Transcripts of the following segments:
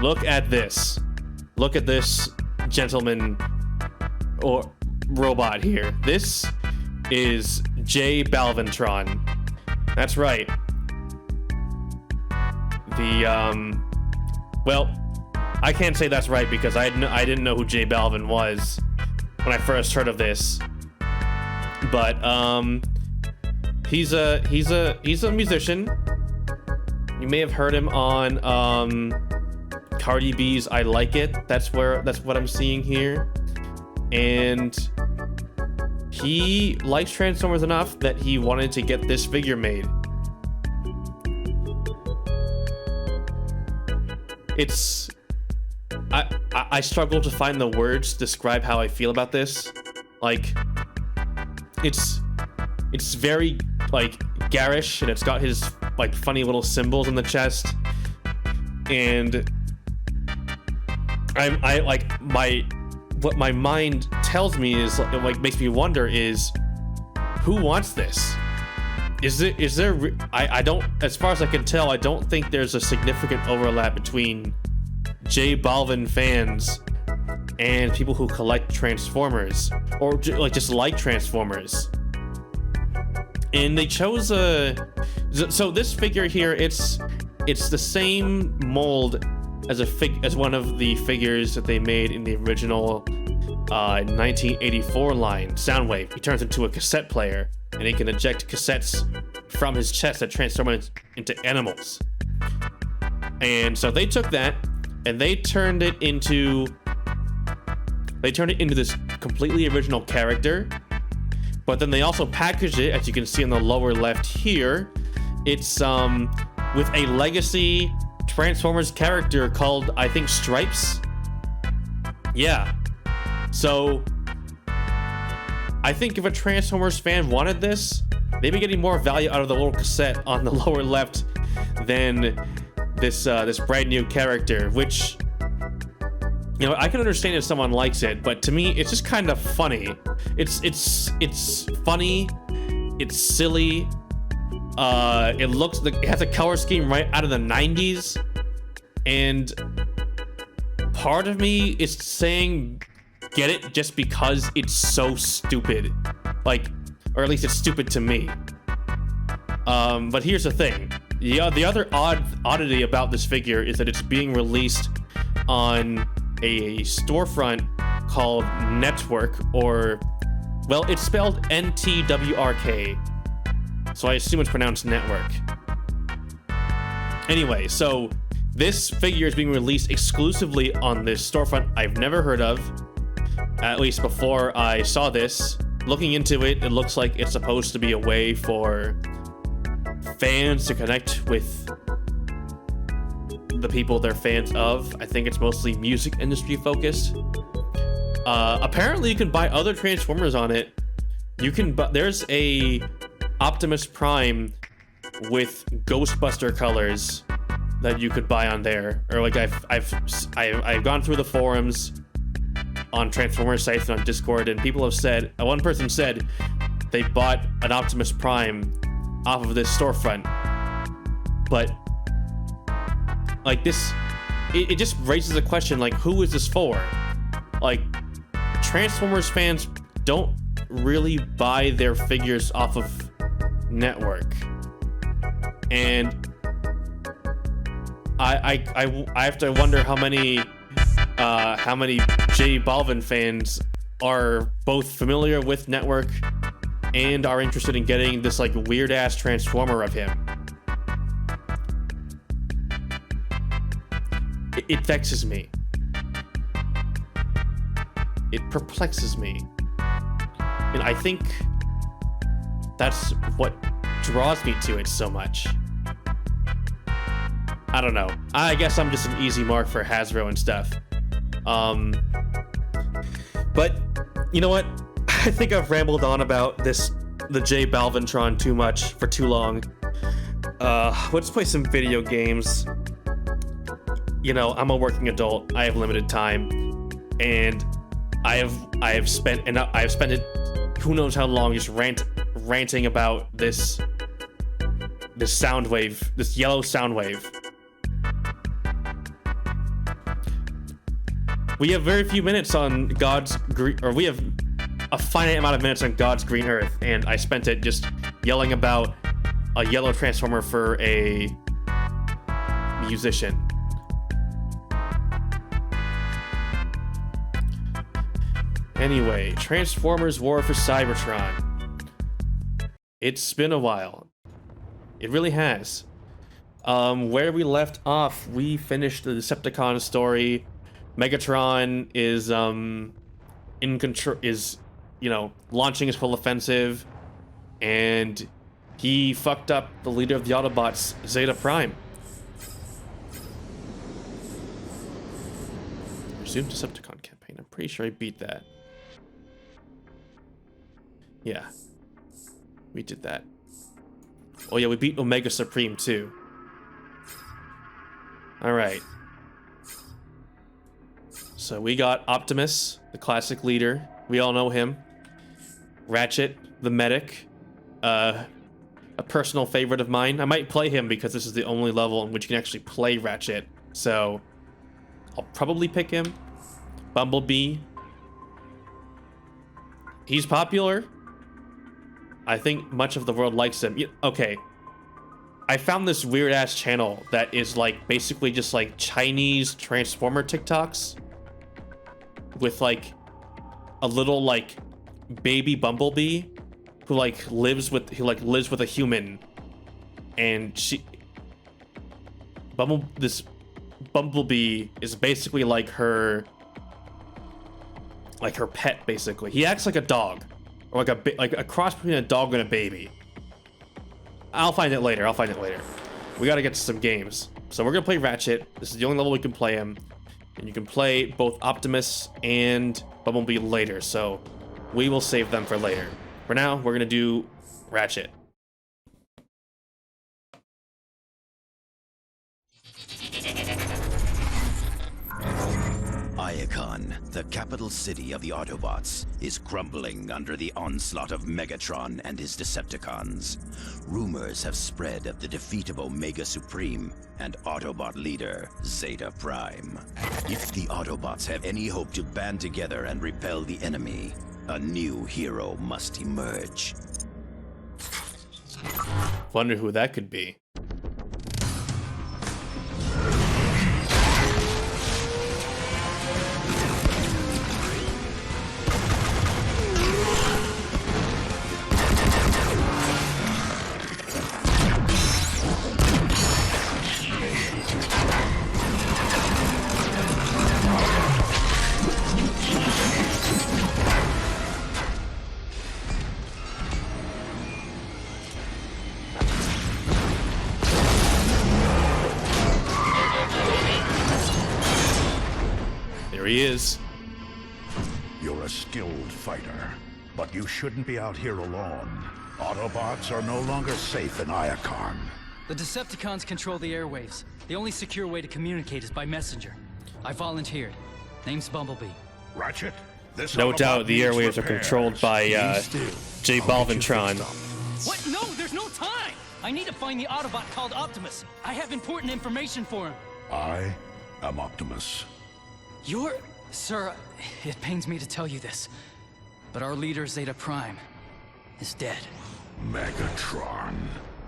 look at this. Look at this gentleman or robot here. This is J Balvintron. That's right. Well, I can't say that's right because I didn't know who J Balvin was when I first heard of this. But he's a musician. You may have heard him on Cardi B's I Like It. That's what I'm seeing here. And he likes Transformers enough that he wanted to get this figure made. I struggle to find the words to describe how I feel about this. Like, it's very like garish, and it's got his like funny little symbols in the chest, and what my mind tells me is like makes me wonder is who wants this? I don't, as far as I can tell, I don't think there's a significant overlap between J Balvin fans and people who collect Transformers or just like Transformers. And they chose so this figure here, it's the same mold as one of the figures that they made in the original 1984 line, Soundwave. He turns into a cassette player, and he can eject cassettes from his chest that transform into animals. And so they took that, and they turned it into this completely original character. But then they also packaged it, as you can see on the lower left here. It's with a legacy Transformers character called, I think, Stripes. Yeah. So I think if a Transformers fan wanted this, they'd be getting more value out of the little cassette on the lower left than this brand new character, which, you know, I can understand if someone likes it, but to me, it's just kind of funny. It's funny. It's silly. It looks like it has a color scheme right out of the 90s, and part of me is saying get it just because it's so stupid, like, or at least it's stupid to me. But here's the thing. The other oddity about this figure is that it's being released on a storefront called Network, or, well, it's spelled NTWRK, so I assume it's pronounced Network. Anyway, so this figure is being released exclusively on this storefront I've never heard of, at least before I saw this. Looking into it, it looks like it's supposed to be a way for fans to connect with the people they're fans of. I think it's mostly music industry focused. Apparently you can buy other Transformers on it. There's a Optimus Prime with Ghostbuster colors that you could buy on there. Or like I've gone through the forums on Transformers sites and on Discord, and people have said, one person said they bought an Optimus Prime off of this storefront. But like this, it just raises a question, like, who is this for? Like, Transformers fans don't really buy their figures off of Network, and I have to wonder how many J Balvin fans are both familiar with Network and are interested in getting this like weird ass Transformer of him. It vexes me. It perplexes me. And I think that's what draws me to it so much. I don't know. I guess I'm just an easy mark for Hasbro and stuff. But you know what? I think I've rambled on about the J Balvintron too much for too long. Let's play some video games. You know, I'm a working adult. I have limited time, and I have spent it who knows how long just ranting about this sound wave, this yellow sound wave. We have very few minutes on God's green, or we have a finite amount of minutes on God's green Earth, and I spent it just yelling about a yellow transformer for a musician. Anyway, Transformers War for Cybertron. It's been a while. It really has. Where we left off, we finished the Decepticon story. Megatron is in control, is, you know, launching his full offensive, and he fucked up the leader of the Autobots, Zeta Prime. Resume Decepticon campaign. I'm pretty sure I beat that. Yeah, we did that. Oh yeah, we beat Omega Supreme too. All right. So we got Optimus, the classic leader. We all know him. Ratchet, the medic. A personal favorite of mine. I might play him because this is the only level in which you can actually play Ratchet. So I'll probably pick him. Bumblebee. He's popular. I think much of the world likes him. Okay. I found this weird ass channel that is like basically just like Chinese Transformer TikToks with like a little like baby Bumblebee who lives with a human, and this Bumblebee is basically like her pet basically. He acts like a dog, or like a cross between a dog and a baby. I'll find it later. We gotta get to some games. So we're gonna play Ratchet. This is the only level we can play him. And you can play both Optimus and Bumblebee later. So we will save them for later. For now, we're gonna do Ratchet. Iacon, the capital city of the Autobots, is crumbling under the onslaught of Megatron and his Decepticons. Rumors have spread of the defeat of Omega Supreme and Autobot leader Zeta Prime. If the Autobots have any hope to band together and repel the enemy, a new hero must emerge. Wonder who that could be. There he is. You're a skilled fighter, but you shouldn't be out here alone. Autobots are no longer safe in Iacon. The Decepticons control the airwaves. The only secure way to communicate is by messenger. I volunteered. Name's Bumblebee. Ratchet, this No Autobot doubt the needs airwaves are repairs. controlled by J Balvintron. What? No, there's no time! I need to find the Autobot called Optimus. I have important information for him. I am Optimus. You're... Sir, it pains me to tell you this, but our leader, Zeta Prime, is dead. Megatron.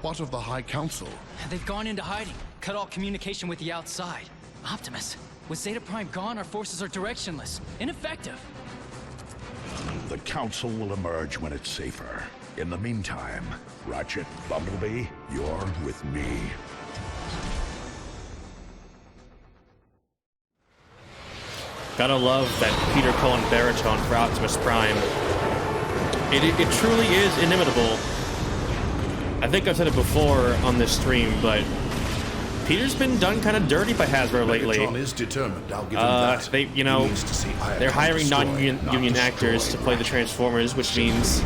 What of the High Council? They've gone into hiding, cut all communication with the outside. Optimus, with Zeta Prime gone, our forces are directionless, ineffective. The Council will emerge when it's safer. In the meantime, Ratchet, Bumblebee, you're with me. Gotta love that Peter Cullen baritone for Optimus Prime. It truly is inimitable. I think I've said it before on this stream, but Peter's been done kind of dirty by Hasbro lately. Megatron is determined, I'll give him that. They, you know, He needs to see Iacon they're hiring destroyed, non-union not actors to play the Transformers, which means,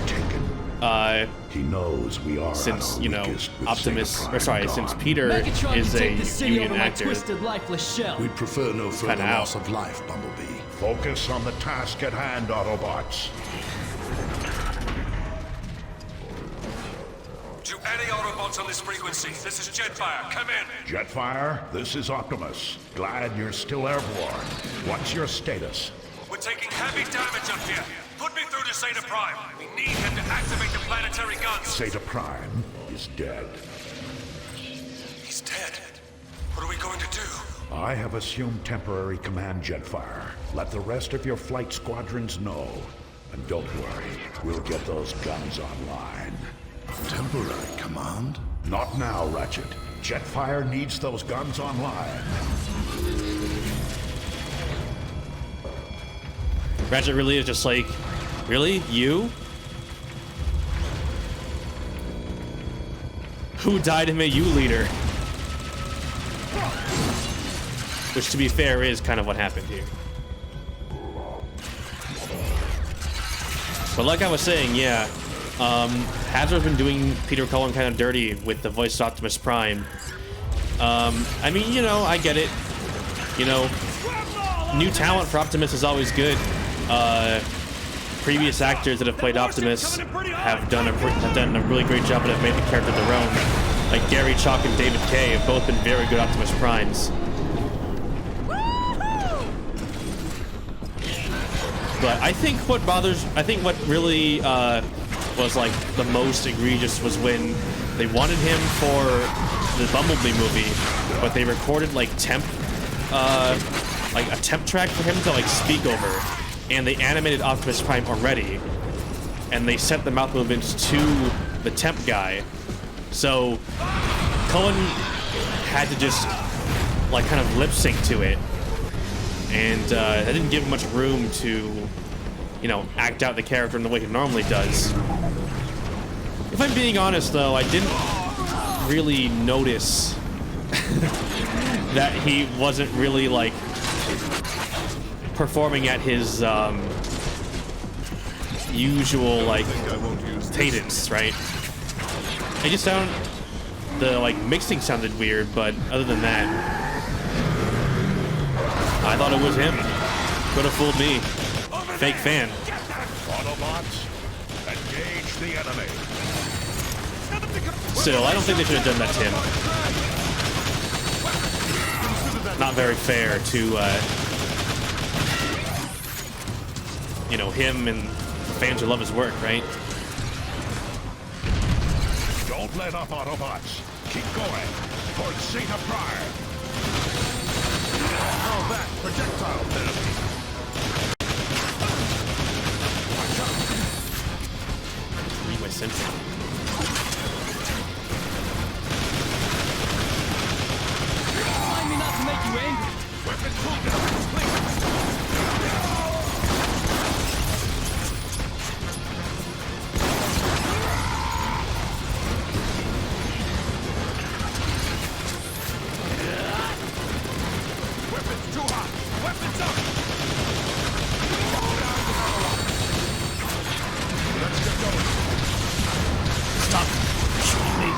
He knows we are since, at our you know, weakest with Optimus, Zeta or Prime sorry, gone. since Peter Megatron is can a take the city union over my actor. twisted, lifeless shell. We'd prefer no further Kinda out. loss of life, Bumblebee. Focus on the task at hand, Autobots. To any Autobots on this frequency. This is Jetfire. Come in. Jetfire, this is Optimus. Glad you're still airborne. What's your status? We're taking heavy damage up here. Put me through to Zeta Prime. We need him to activate the planetary guns. Zeta Prime is dead. He's dead. What are we going to do? I have assumed temporary command, Jetfire. Let the rest of your flight squadrons know. And don't worry, we'll get those guns online. Temporary command? Not now, Ratchet. Jetfire needs those guns online. Ratchet really is just like, really? You? Who died to make you leader? Which, to be fair, is kind of what happened here. But like I was saying, yeah, Hasbro's been doing Peter Cullen kind of dirty with the voice of Optimus Prime. I mean, you know, I get it. You know, new talent for Optimus is always good. Previous actors that have played Optimus have done a really great job and have made the character their own. Like Gary Chalk and David Kay have both been very good Optimus Primes. But I think what really was like the most egregious was when they wanted him for the Bumblebee movie, but they recorded like a temp track for him to like speak over, and they animated Optimus Prime already, and they sent the mouth movements to the temp guy. So Cullen had to just like kind of lip sync to it. And that didn't give him much room to, you know, act out the character in the way he normally does. If I'm being honest, though, I didn't really notice that he wasn't really, like, performing at his usual, like, cadence, right? I just found the, like, mixing sounded weird, but other than that, I thought it was him. Could have fooled me. Fake fan. Autobots, engage the enemy. Still, I don't think they should have done that to him. Not very fair to, you know, him and fans who love his work, right? Don't let up, Autobots. Keep going. Towards Zeta Prime. How back, projectile therapy. Read my sentence. Remind me not to make you angry. Weapon cooldown, please. Weapons too hot. Weapons up. Let's get going. Stop shooting me.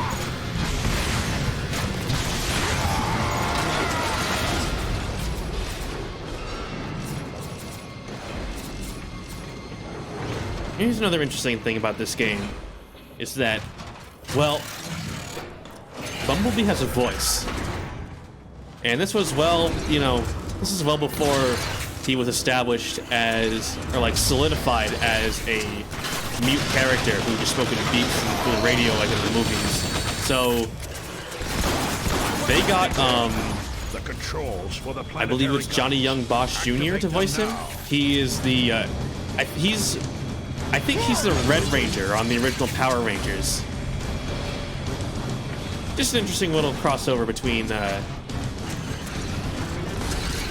Here's another interesting thing about this game, is that, well, Bumblebee has a voice. And this was, well, you know, this is well before he was established as, or like solidified as a mute character who just spoke in beeps through the radio like in the movies. So, they got, The controls for the I believe it's Johnny Young Bosch Jr. to voice him. He is the, I think he's the Red Ranger on the original Power Rangers. Just an interesting little crossover between,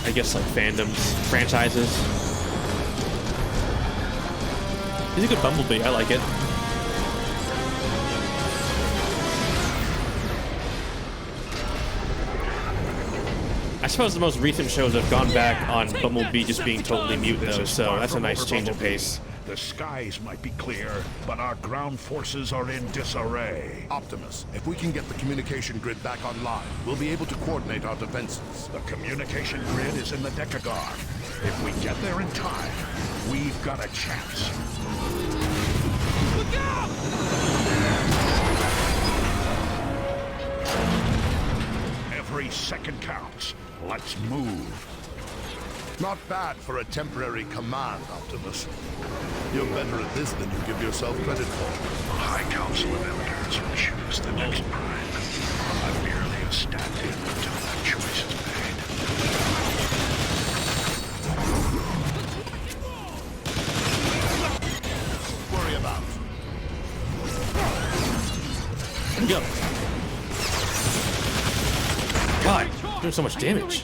I guess, like, fandoms, franchises. He's a good Bumblebee. I like it. I suppose the most recent shows have gone back on Bumblebee just being totally mute, though, so that's a nice change of pace. The skies might be clear, but our ground forces are in disarray. Optimus, if we can get the communication grid back online, we'll be able to coordinate our defenses. The communication grid is in the Decagon. If we get there in time, we've got a chance. Look out! Every second counts. Let's move. Not bad for a temporary command, Optimus. You're better at this than you give yourself credit for. The High Council of Elders will choose the next prime. I'm merely a stand-in until that choice is made. Worry about. Go. God, doing so much damage.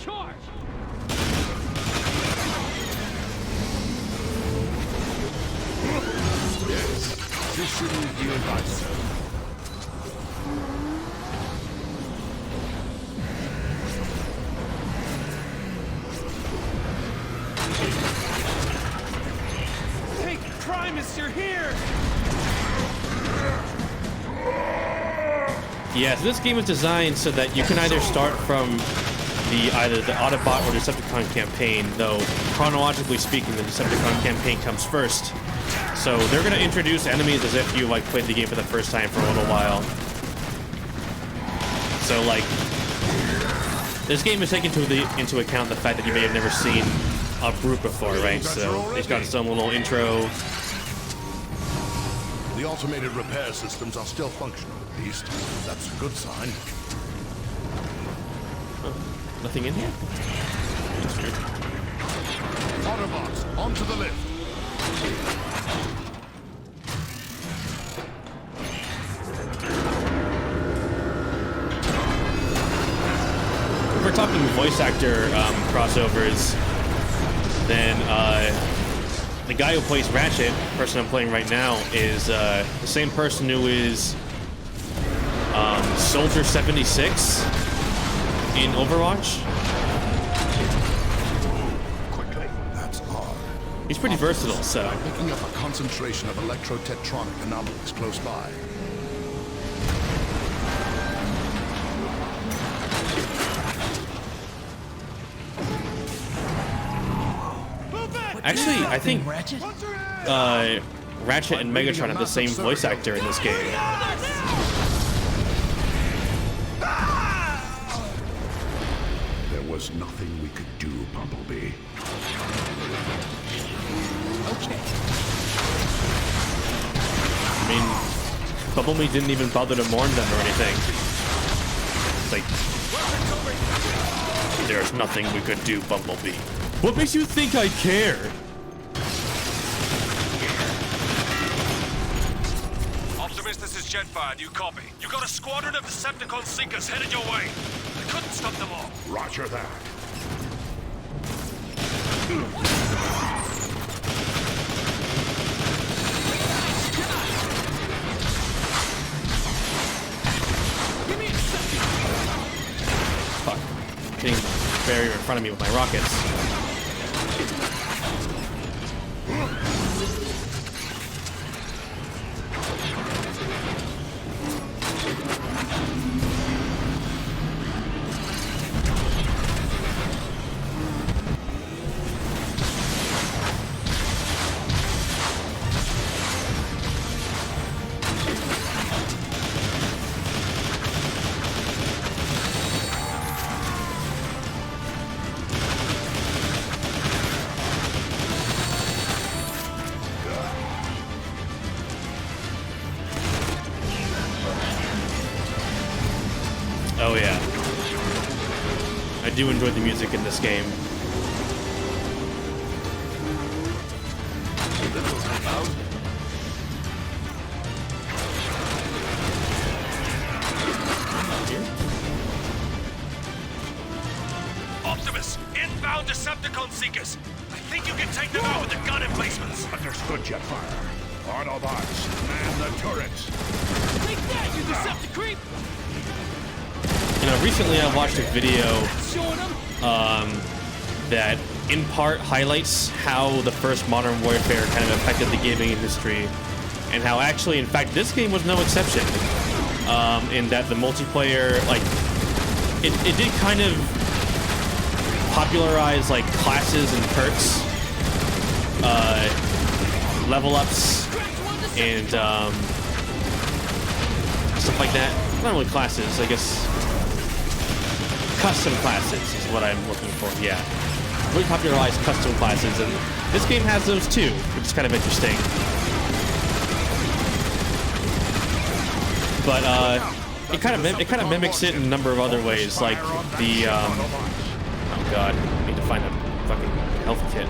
This shouldn't be advice. Hey, Primus, you're here! Yeah, so this game is designed so that you can either start from either the Autobot or Decepticon campaign, though chronologically speaking, the Decepticon campaign comes first. So they're gonna introduce enemies as if you like played the game for the first time for a little while. So like, this game is taking into account the fact that you may have never seen a Brute before, right? So it's got some little intro. The automated repair systems are still functional, at least. That's a good sign. Nothing in here? That's weird. Autobots, onto the lift. If we're talking voice actor crossovers, then the guy who plays Ratchet, the person I'm playing right now, is the same person who is Soldier 76 in Overwatch. Quickly. That's odd. He's pretty versatile, so. Picking up a concentration of electrotetronic anomalies close by. Actually, I think Ratchet and Megatron have the same voice actor in this game. There was nothing we could do, Bumblebee. Okay. I mean, Bumblebee didn't even bother to mourn them or anything. It's like, there's nothing we could do, Bumblebee. What makes you think I care? Optimus, this is Jetfire. Do you copy? You got a squadron of Decepticon Seekers headed your way. I couldn't stop them all. Roger that. Fuck. Getting barrier in front of me with my rockets. Oh yeah. I do enjoy the music in this game. Optimus, inbound Decepticon Seekers. I think you can take them out with the gun emplacements. Understood, Jetfire. Autobots, man the turrets. Take that, you Decepticreep! You know, recently I watched a video Showing them. that in part highlights how the first Modern Warfare kind of affected the gaming industry, and how actually, in fact, this game was no exception. In that the multiplayer, like, it did kind of popularize like classes and perks, level ups, and stuff like that. Not really classes, I guess. custom classes is what I'm looking for. Yeah, really popularized custom classes, and this game has those too, which is kind of interesting. But it kind of mimics it in a number of other ways, like the oh god, I need to find a fucking health kit.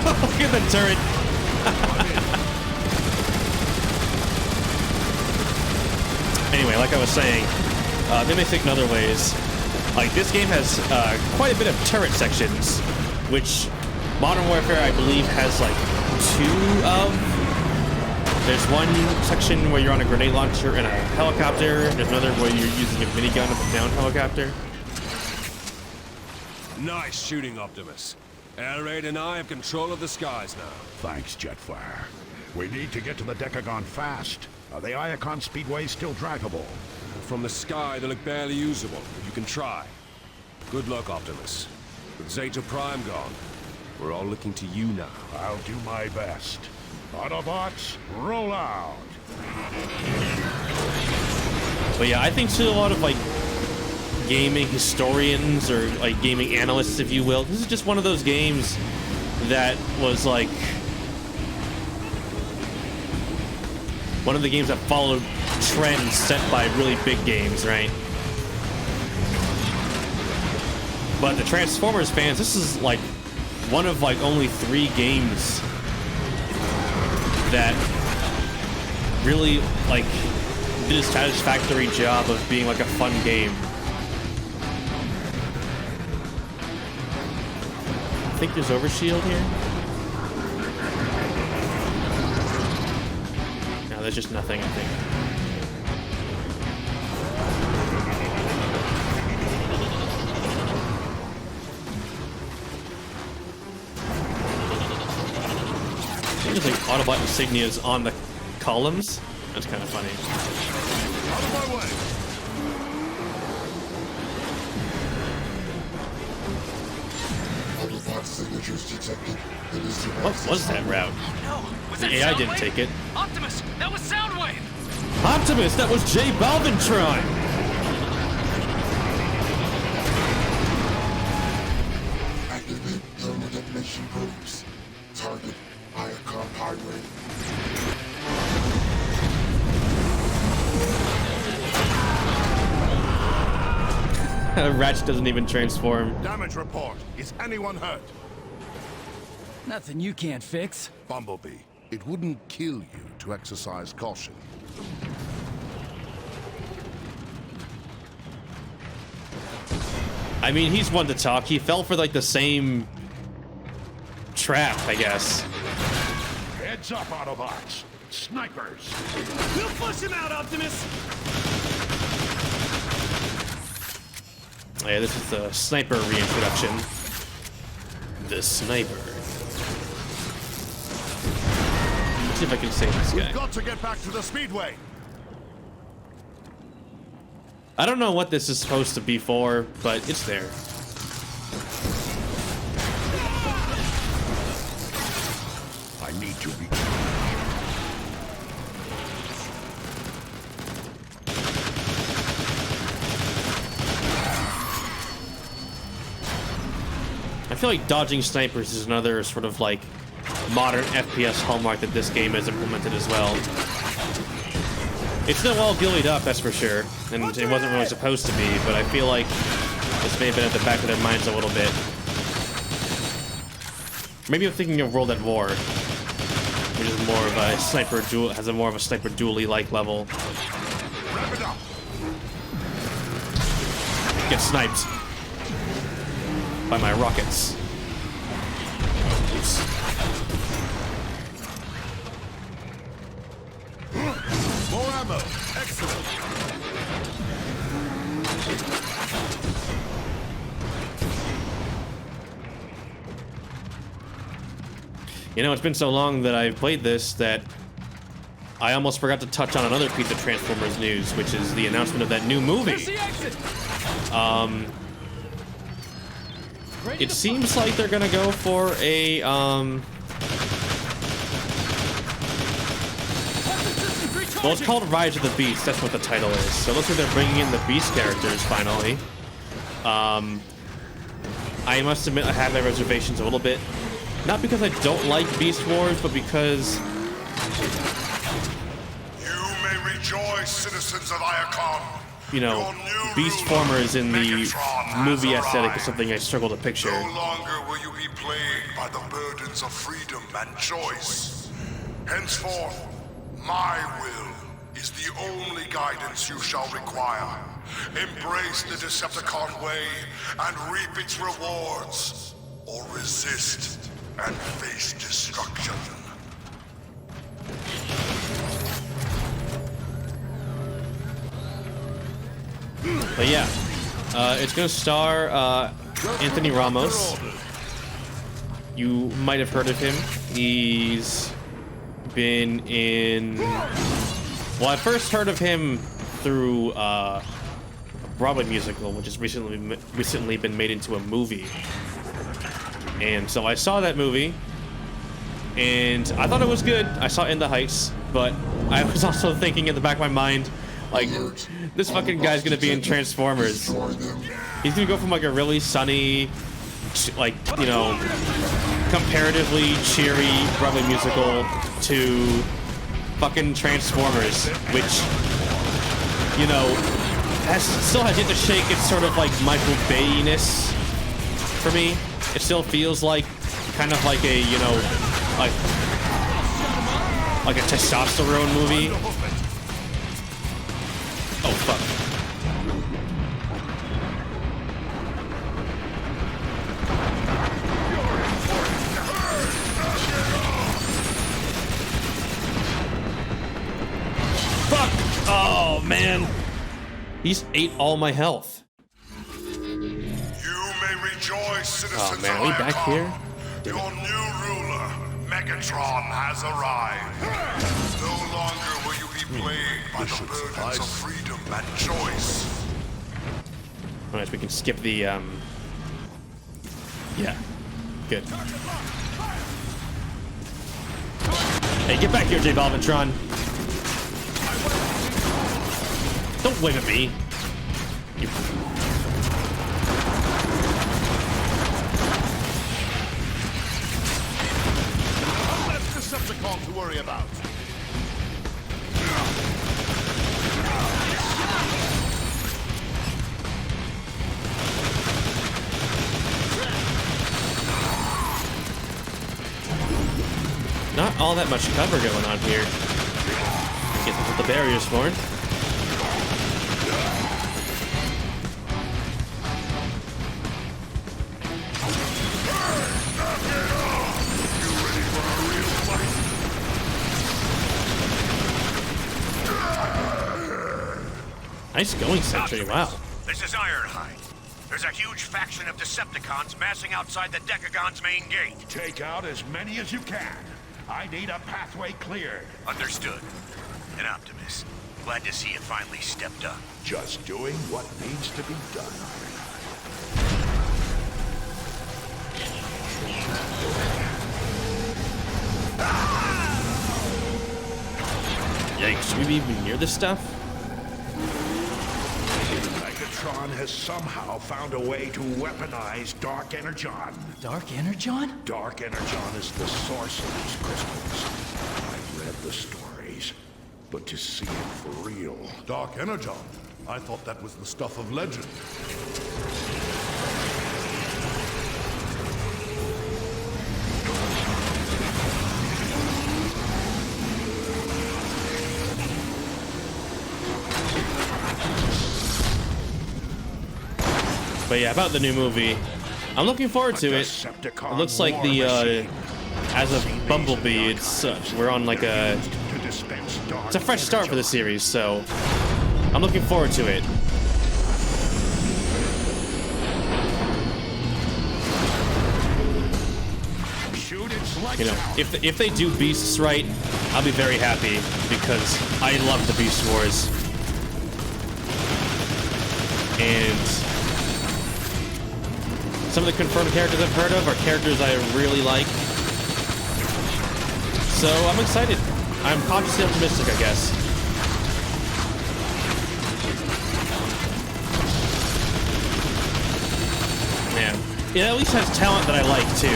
Look at the turret. Anyway, like I was saying, mimics it in other ways. Like this game has quite a bit of turret sections, which Modern Warfare, I believe, has like 2 of. There's one section where you're on a grenade launcher and a helicopter. There's another where you're using a minigun with a down helicopter. Nice shooting, Optimus. Air Raid and I have control of the skies now. Thanks, Jetfire. We need to get to the Decagon fast. Are the Iacon speedways still drivable? From the sky, they look barely usable, but you can try. Good luck, Optimus. With Zeta Prime gone, we're all looking to you now. I'll do my best. Autobots, roll out! But yeah, I think to a lot of like gaming historians or like gaming analysts, if you will, this is just one of those games that was like one of the games that followed trends set by really big games, right? But the Transformers fans, this is like one of like only 3 games that really like did a satisfactory job of being like a fun game. I think there's overshield here. No, there's just nothing, I think. There's like Autobot insignias on the columns. That's kind of funny. Out of my way! What was that route? No, was The that AI Soundwave? didn't take it. Optimus, that was Soundwave! Optimus, that was J Balvintron! Activate thermal detonation probes. Target Iacon Highway. Ratchet doesn't even transform. Damage report. Is anyone hurt? Nothing you can't fix. Bumblebee, it wouldn't kill you to exercise caution. I mean, he's one to talk. He fell for like the same trap, I guess. Heads up, Autobots. Snipers. We'll flush him out, Optimus! Yeah, this is the sniper reintroduction. The sniper. Let's see if I can save this guy. We've got to get back to the speedway. I don't know what this is supposed to be for, but it's there. I need to be... I feel like dodging snipers is another sort of like modern FPS hallmark that this game has implemented as well. It's still all gillied up, that's for sure, and it wasn't really supposed to be, but I feel like this may have been at the back of their minds a little bit. Maybe I'm thinking of World at War, which is more of a sniper duel, has a more of a sniper duel-y-like level. Wrap it up. Get sniped by my rockets. Oops. More ammo. Excellent. You know, it's been so long that I've played this that I almost forgot to touch on another piece of Transformers news, which is the announcement of that new movie. There's the exit! It seems like they're gonna go for a Weapon systems recharged! Well, it's called Rise of the Beast. That's what the title is. So it looks like they're bringing in the Beast characters finally. I must admit I have my reservations a little bit. Not because I don't like Beast Wars, but because... You may rejoice, citizens of Iacon. You know, Beast Formers in the movie aesthetic is something I struggle to picture. No longer will you be plagued by the burdens of freedom and choice. Henceforth, my will is the only guidance you shall require. Embrace the Decepticon way and reap its rewards, or resist and face destruction. But yeah, it's gonna star Anthony Ramos. You might have heard of him. He's been in... Well, I first heard of him through a Broadway musical, which has recently been made into a movie. And so I saw that movie, and I thought it was good. I saw In the Heights, but I was also thinking in the back of my mind, like, this fucking guy's gonna be in Transformers. He's gonna go from like a really sunny, like, you know, comparatively cheery Broadway musical to fucking Transformers, which, you know, still has yet to shake its sort of like Michael Bay-ness for me. It still feels like kind of like a, you know, like a testosterone movie. Oh fuck. Fuck! Oh man. He's ate all my health. You may rejoice, citizens Oh man, of are we back Iacon. here? Your new ruler, Megatron, has arrived. No longer will you be plagued by the burdens of freedom and choice. Alright, we can skip the yeah. Good. Hey, get back here, J Balvintron. Don't wave at me. You... Less Decepticon to worry about. Not all that much cover going on here. Get the barriers for it. Nice going, Sentry. Wow. This is Ironhide. There's a huge faction of Decepticons massing outside the Decagon's main gate. Take out as many as you can. I need a pathway cleared. Understood. And Optimus, glad to see you finally stepped up. Just doing what needs to be done. Yikes, should we be even near this stuff? Megatron has somehow found a way to weaponize Dark Energon. Dark Energon? Dark Energon is the source of these crystals. I've read the stories, but to see it for real... Dark Energon. I thought that was the stuff of legend. But yeah, about the new movie. I'm looking forward to it. It looks like the, as a Bumblebee, it's, we're on like a... It's a fresh start for the series, so... I'm looking forward to it. You know, if they do Beasts right, I'll be very happy, because I love the Beast Wars. And... some of the confirmed characters I've heard of are characters I really like. So I'm excited. I'm cautiously optimistic, I guess. It at least has talent that I like too.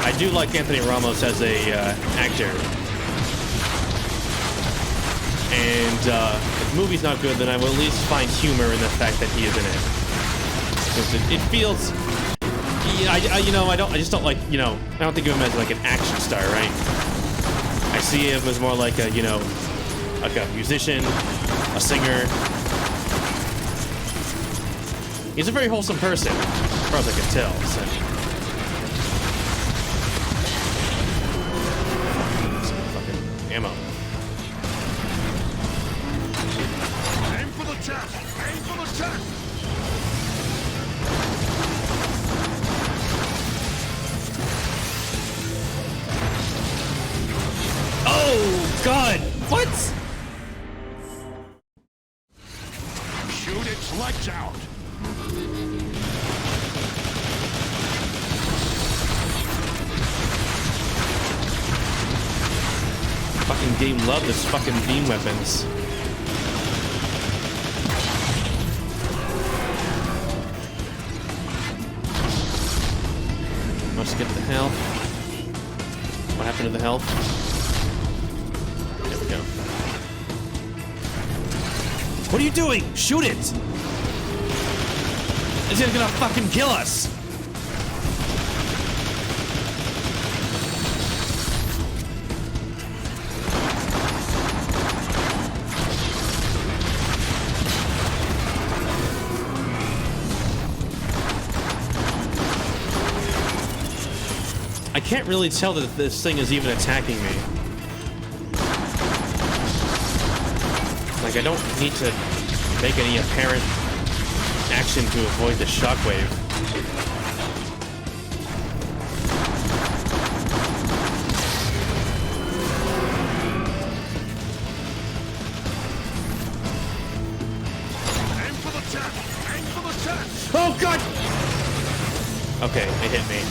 I do like Anthony Ramos as a actor. And if the movie's not good, then I will at least find humor in the fact that he is in it. Because it feels, yeah, I just don't like, I don't think of him as like an action star, right? I see him as more like a, like a musician, a singer. He's a very wholesome person, as far as I can tell. So. Some fucking ammo. Aim for the chest! Aim for the chest! Oh, God! What? Shoot its legs out! Fucking game love this fucking beam weapons. Must get the health. What happened to the health? There we go. What are you doing? Shoot it! This is gonna fucking kill us! I can't really tell that this thing is even attacking me. Like, I don't need to make any apparent action to avoid the shockwave. Aim for the chest! Aim for the chest! Oh, God! Okay, it hit me.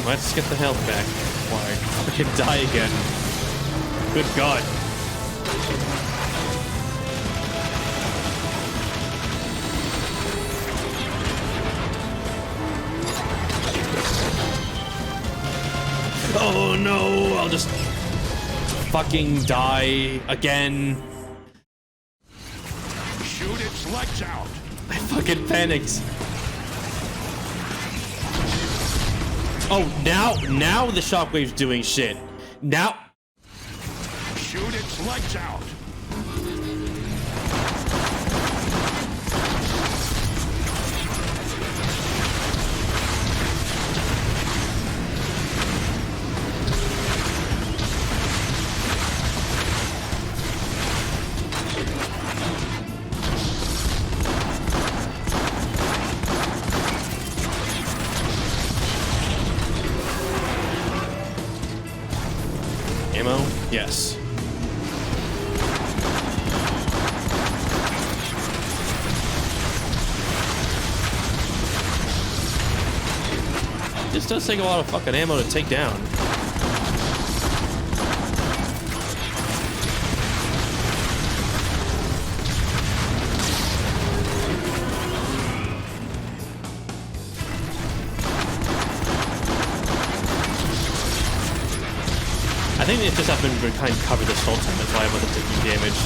Let's get the health back. Why? I can die again. Good God. Oh no, I'll just fucking die again. Shoot its legs out! I fucking panicked. Oh, now the shockwave's doing shit. Now. Shoot its legs out! Ammo? Yes. This does take a lot of fucking ammo to take down. I think it's just I've been kind of covered this whole time, that's why I wasn't taking damage.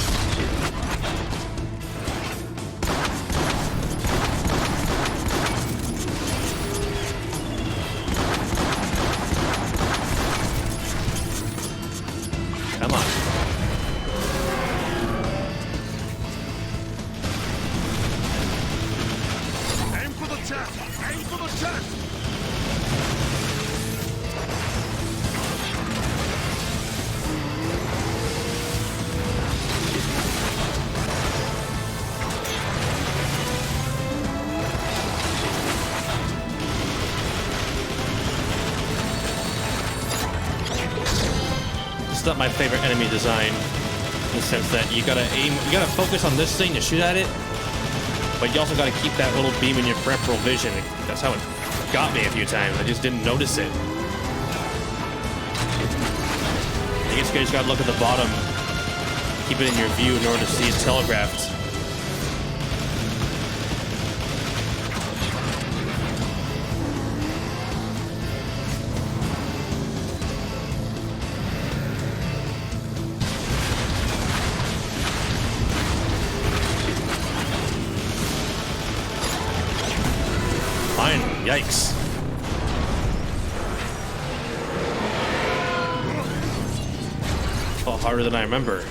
Come on. Aim for the chest! Aim for the chest! It's not my favorite enemy design, in the sense that you gotta aim, you gotta focus on this thing to shoot at it, but you also gotta keep that little beam in your peripheral vision. That's how it got me a few times. I just didn't notice it. I guess you just gotta look at the bottom, keep it in your view in order to see it's telegraphed. Yikes. Oh, harder than I remember.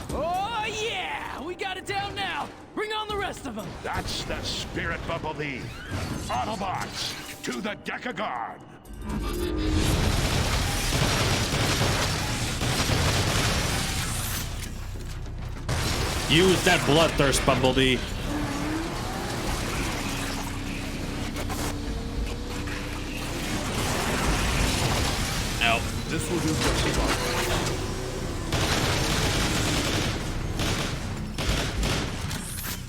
Oh, yeah! We got it down now! Bring on the rest of them! That's the spirit, Bumblebee. Autobots, to the Decagon. Use that bloodthirst, Bumblebee. Ow. This will do just fine.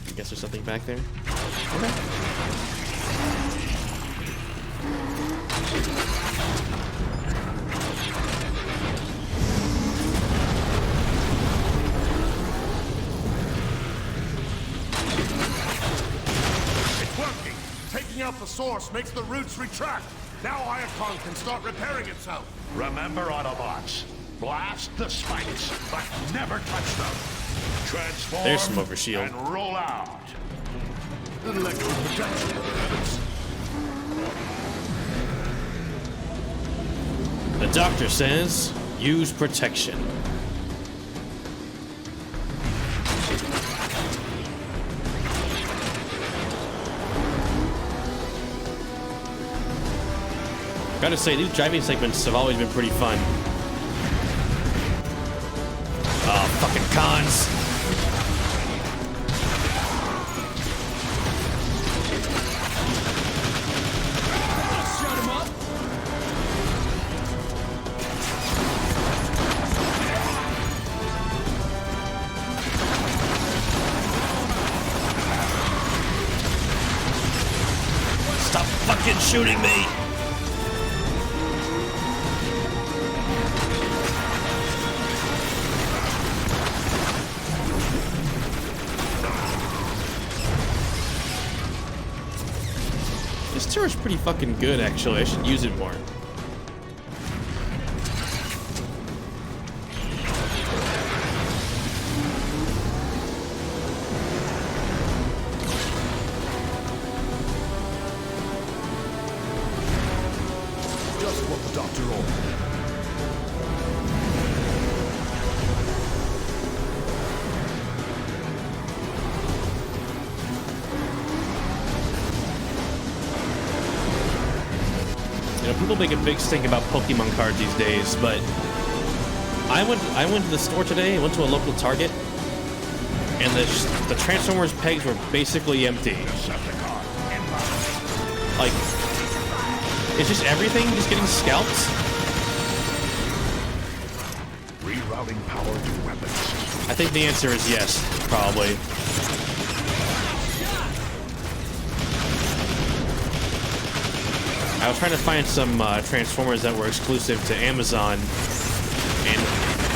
I guess there's something back there. Okay. It's working. Taking out the source makes the roots retract. Now Iacon can start repairing itself. Remember, Autobots, blast the spikes, but never touch them. Transform There's some overshield. and roll out. Electro protection, heavens. The doctor says, use protection. Gotta say, these driving segments have always been pretty fun. Oh, fucking cons. Shut him up! Stop fucking shooting me! This turret's pretty fucking good, actually. I should use it more. Just what the doctor ordered. You know, people make a big stink about Pokemon cards these days, but I went to the store today. I went to a local Target, and the Transformers pegs were basically empty. Like, it's just everything just getting scalped. Rerouting power to weapons. I think the answer is yes, probably. I was trying to find some Transformers that were exclusive to Amazon, and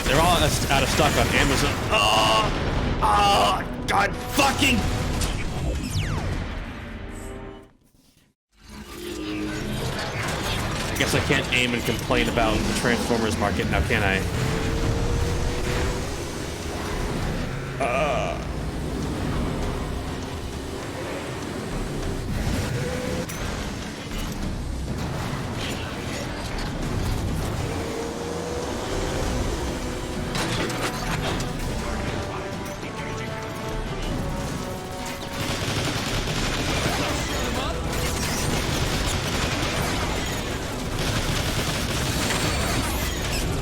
they're all out of stock on Amazon. Oh, God fucking! I guess I can't aim and complain about the Transformers market now, can I?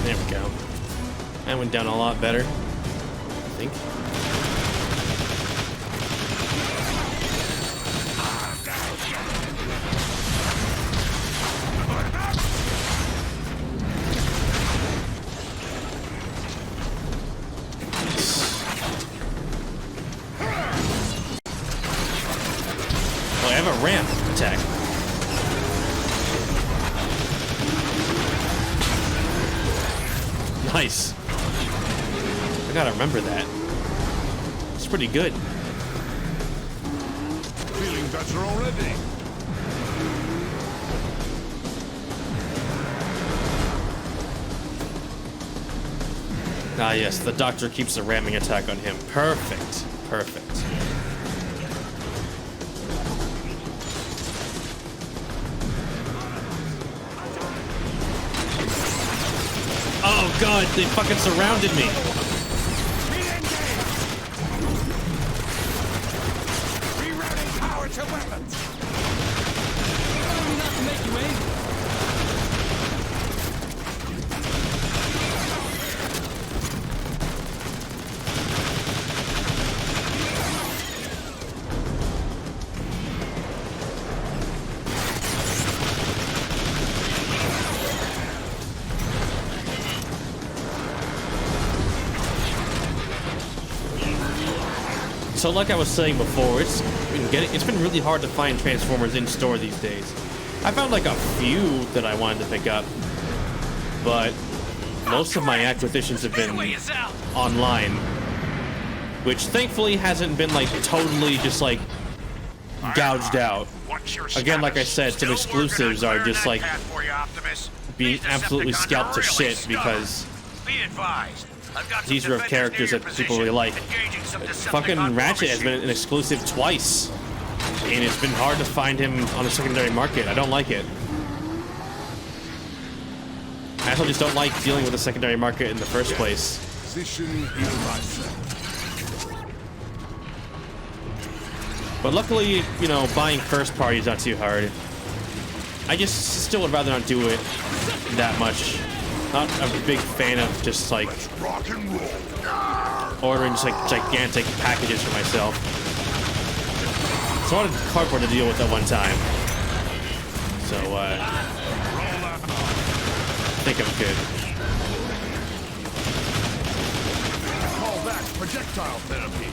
There we go. That went down a lot better, I think. Oh, I have a ramp attack. Nice. I gotta remember that. It's pretty good. Feeling better already. Ah, yes, the doctor keeps a ramming attack on him. Perfect. Perfect. god, they fucking surrounded me. Rerouting power to weapons. Not to make you angry. So like I was saying before, it's been really hard to find Transformers in store these days. I found like a few that I wanted to pick up, but most of my acquisitions have been online, which thankfully hasn't been like totally just like gouged out. Again, like I said, some exclusives are just like being absolutely scalped to shit because these are of characters that people really like. Fucking Ratchet has been an exclusive twice, and it's been hard to find him on the secondary market. I don't like it. I also just don't like dealing with the secondary market in the first place. But luckily, you know, buying first party is not too hard. I just still would rather not do it that much. Not a big fan of just like ordering just like gigantic packages for myself. So I wanted cardboard to deal with at one time. So I think I'm good. Call back projectile therapy.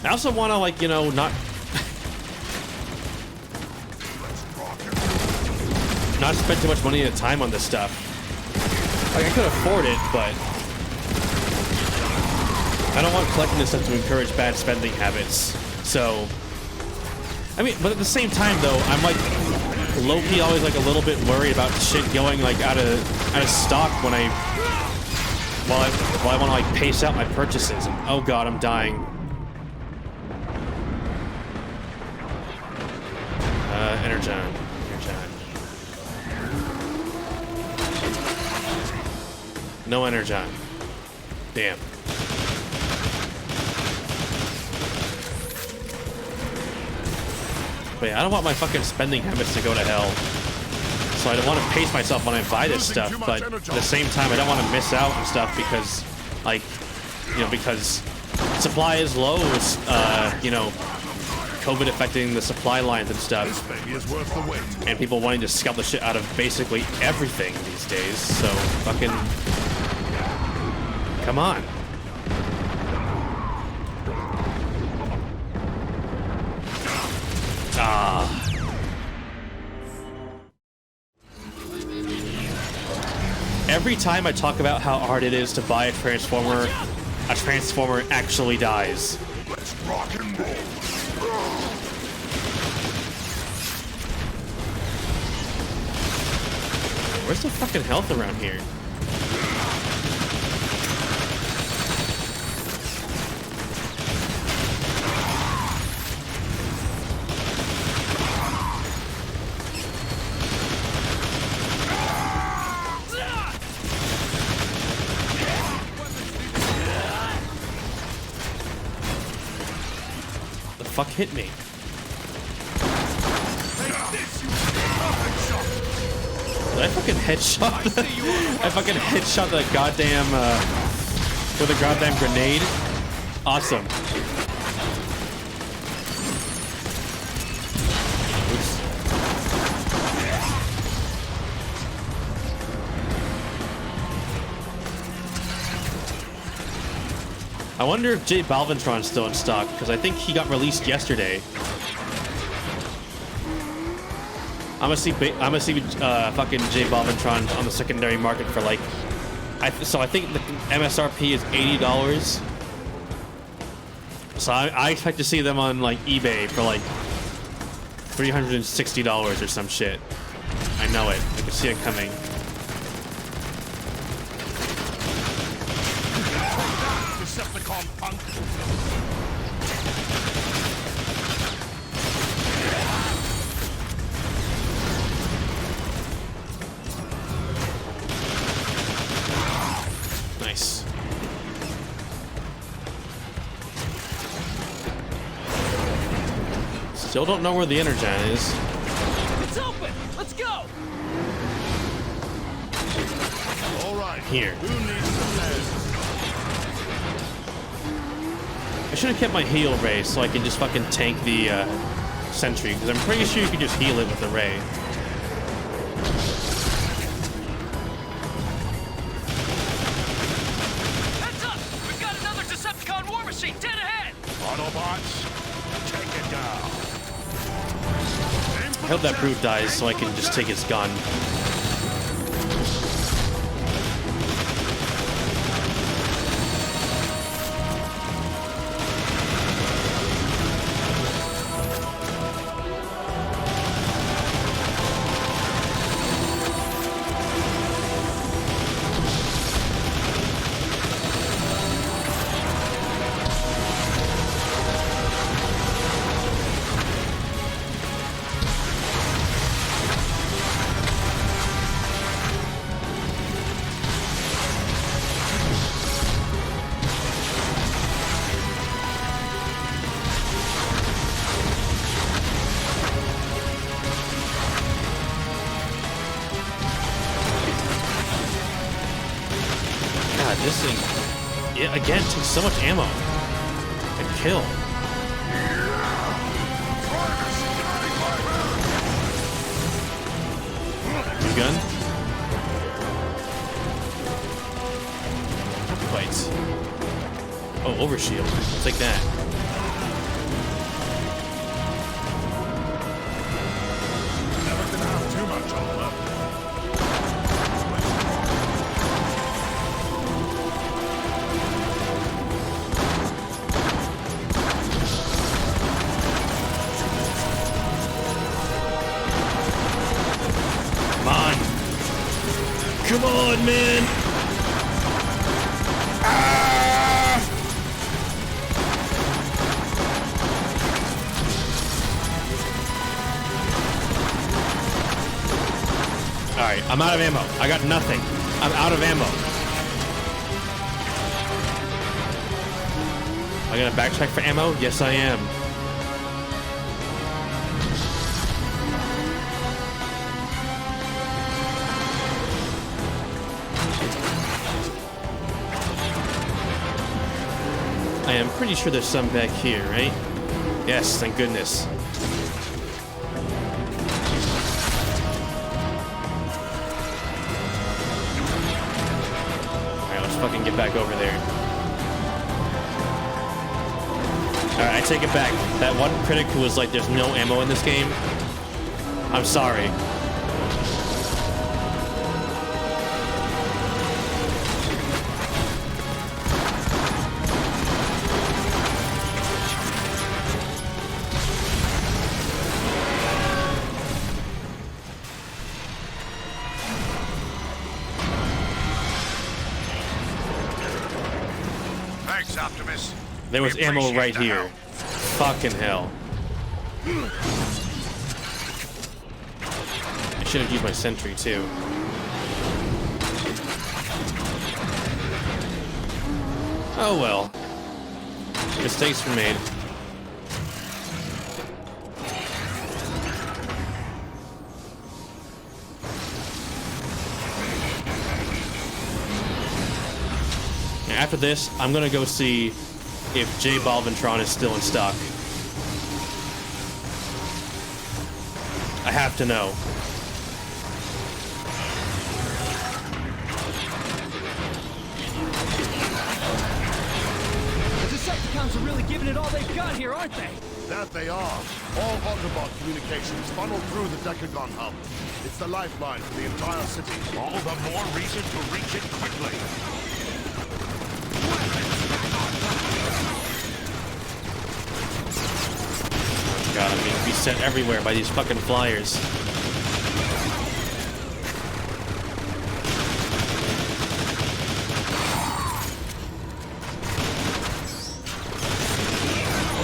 I also want to, like, you know, not spend too much money at a time on this stuff. Like, I could afford it, but I don't want collecting this stuff to encourage bad spending habits. So, I mean, but at the same time, though, I'm like low-key always like a little bit worried about shit going like out of stock when while I want to like pace out my purchases. And, oh god, I'm dying. Energon. No Energon. Damn. But yeah, I don't want my fucking spending habits to go to hell. So I don't want to pace myself when I buy this stuff, but at the same time, I don't want to miss out on stuff because, like, you know, because supply is low, you know, COVID affecting the supply lines and stuff, and people wanting to scalp the shit out of basically everything these days. So fucking come on. Every time I talk about how hard it is to buy a Transformer actually dies. Let's rock and roll. Where's the fucking health around here? The fuck hit me? Did I fucking headshot? I fucking headshot the goddamn with a goddamn grenade. Awesome. Oops. I wonder if J Balvintron's still in stock, because I think he got released yesterday. I'm gonna see fucking J Balvintron on the secondary market for like, so I think the MSRP is $80. So I expect to see them on like eBay for like $360 or some shit. I know it. I can see it coming. Decepticon punk. Nice. Still don't know where the energon is. It's open! Let's go! All right. Here. Who needs the meds? I should have kept my heal ray so I can just fucking tank the sentry, because I'm pretty sure you can just heal it with the ray. Heads up! We've got another Decepticon war machine dead ahead! Autobots, take it down. I hope that brute dies so I can just take his gun. God, this thing, it again takes so much ammo to kill. New gun? Wait. Oh, overshield. I'll take that. Never can have too much armor. Come on, man! Alright, I'm out of ammo. I got nothing. I'm out of ammo. Am I gonna backtrack for ammo? Yes, I am. I am pretty sure there's some back here, right? Yes, thank goodness. Alright, let's fucking get back over there. Alright, I take it back. That one critic who was like, there's no ammo in this game. I'm sorry. Thanks, Optimus. There was We ammo appreciate right the here. help. Fucking hell. I should have used my sentry too. Oh well. Mistakes were made. After this, I'm gonna go see if J Balvintron is still in stock. I have to know. The Decepticons are really giving it all they've got here, aren't they? That they are. All Autobot communications funnel through the Decagon hub. It's the lifeline for the entire city. All the more reason to reach it quickly. God, I'm being beset everywhere by these fucking flyers.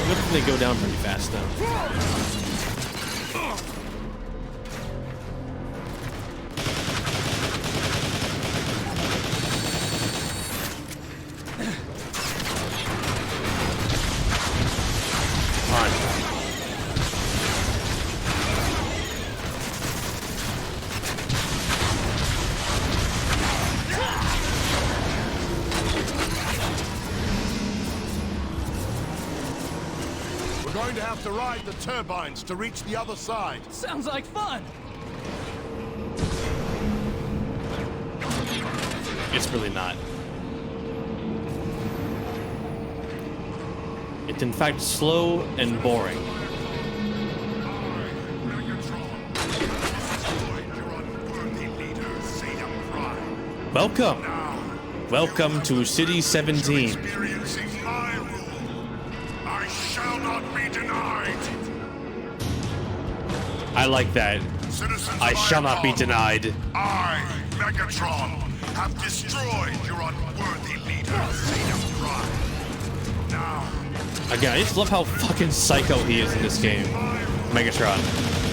Look like they go down pretty fast though. Going to have to ride the turbines to reach the other side. Sounds like fun! It's really not. It's in fact slow and boring. Welcome! Welcome to City 17. Experiencing my rule, I shall not be denied. I like that. Citizens I of shall not be Iron denied. I, Megatron, have destroyed your unworthy leader, Zeta Prime. Now, Again, I just love how fucking psycho he is in this game. Megatron.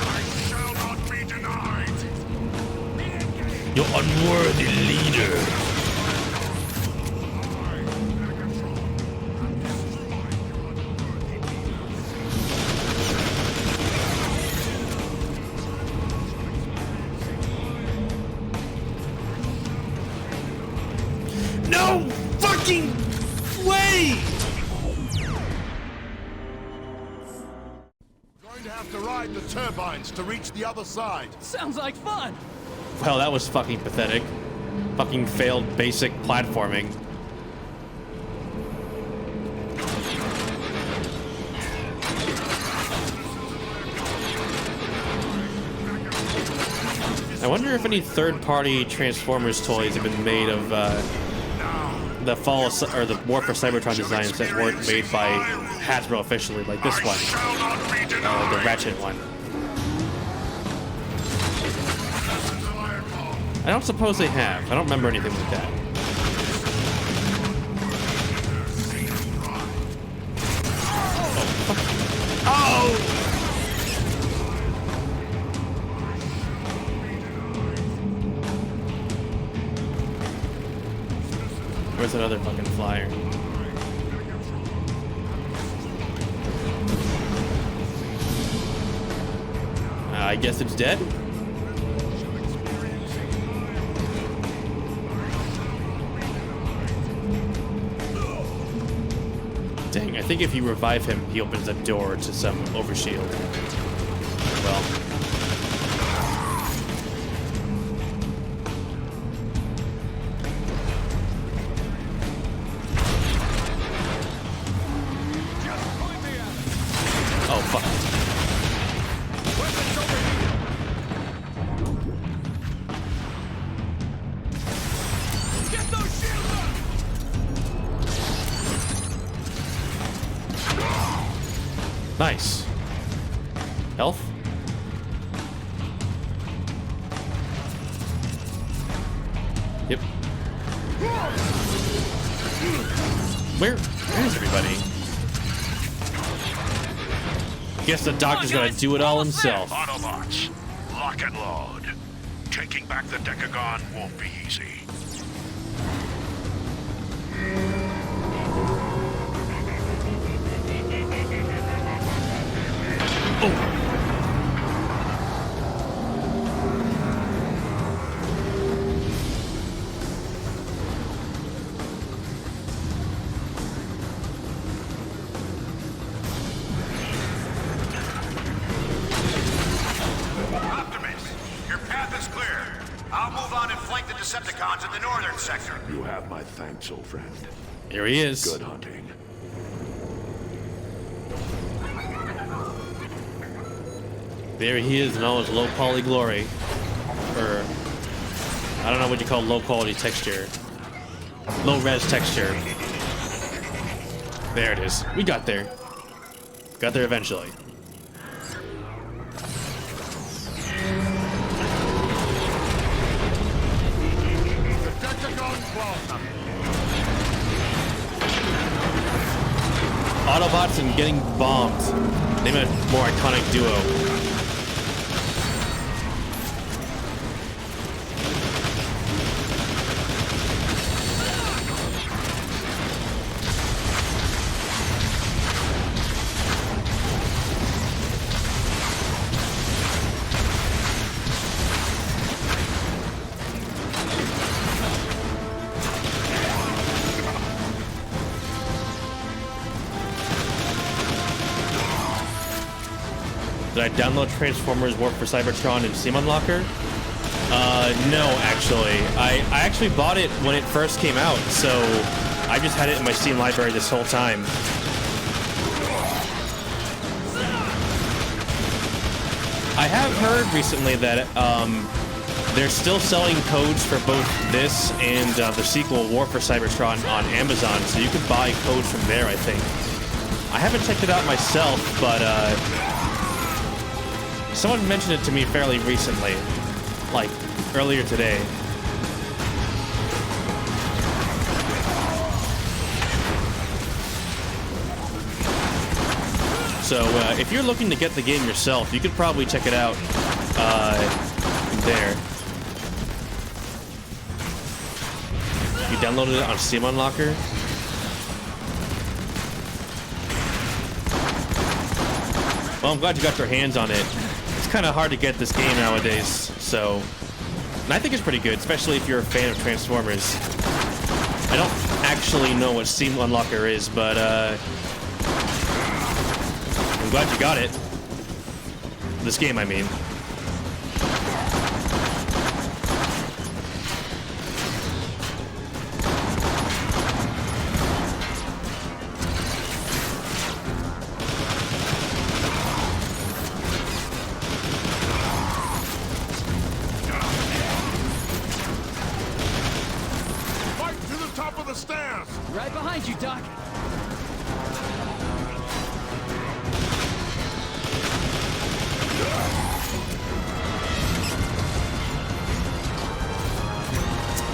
I shall not be denied. Your unworthy leader. No fucking way! Going to have to ride the turbines to reach the other side. Sounds like fun! Well, that was fucking pathetic. Fucking failed basic platforming. I wonder if any third-party Transformers toys have been made of the Fall of, or the War for Cybertron designs that weren't made by Hasbro officially, like this one, Shall not be the denied. Ratchet one. I don't suppose they have. I don't remember anything like that. Oh! Where's that other fucking flyer? I guess it's dead? Dang, I think if you revive him, he opens a door to some overshield. Well. Oh, fuck. Get those shields up! Nice. Health? Yep. Where's everybody? Guess the doctor's gonna do it all himself. Autobots, lock and load. Taking back the Decagon won't be easy. Optimus, your path is clear. I'll move on and flank the Decepticons in the northern sector. You have my thanks, old friend. Here he is. Good hunting. There he is in all his low poly glory. Or, I don't know what you call low quality texture. Low res texture. There it is. We got there. Got there eventually. Decagon Plaza. Autobots and getting bombed. Name a more iconic duo. I download Transformers War for Cybertron in Steam Unlocker? No, actually. I actually bought it when it first came out, so I just had it in my Steam library this whole time. I have heard recently that they're still selling codes for both this and the sequel War for Cybertron on Amazon, so you can buy codes from there, I think. I haven't checked it out myself, but someone mentioned it to me fairly recently, like earlier today. So if you're looking to get the game yourself, you could probably check it out there. You downloaded it on Steam Unlocker. Well, I'm glad you got your hands on it. It's kind of hard to get this game nowadays, so... And I think it's pretty good, especially if you're a fan of Transformers. I don't actually know what Steam Unlocker is, but I'm glad you got it. This game, I mean. Right behind you, Doc.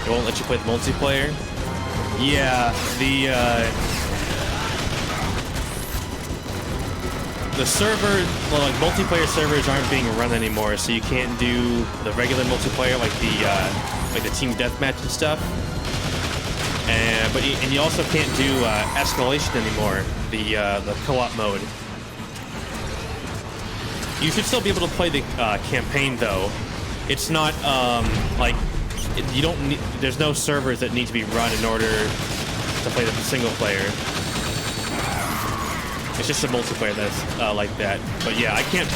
It won't let you play the multiplayer? Yeah, the server, well, like multiplayer servers aren't being run anymore, so you can't do the regular multiplayer like the team deathmatch and stuff. And you also can't do escalation anymore, the co-op mode. You should still be able to play the campaign though. It's not like you don't need. There's no servers that need to be run in order to play the single player. It's just a multiplayer that's like that. But yeah, I can't.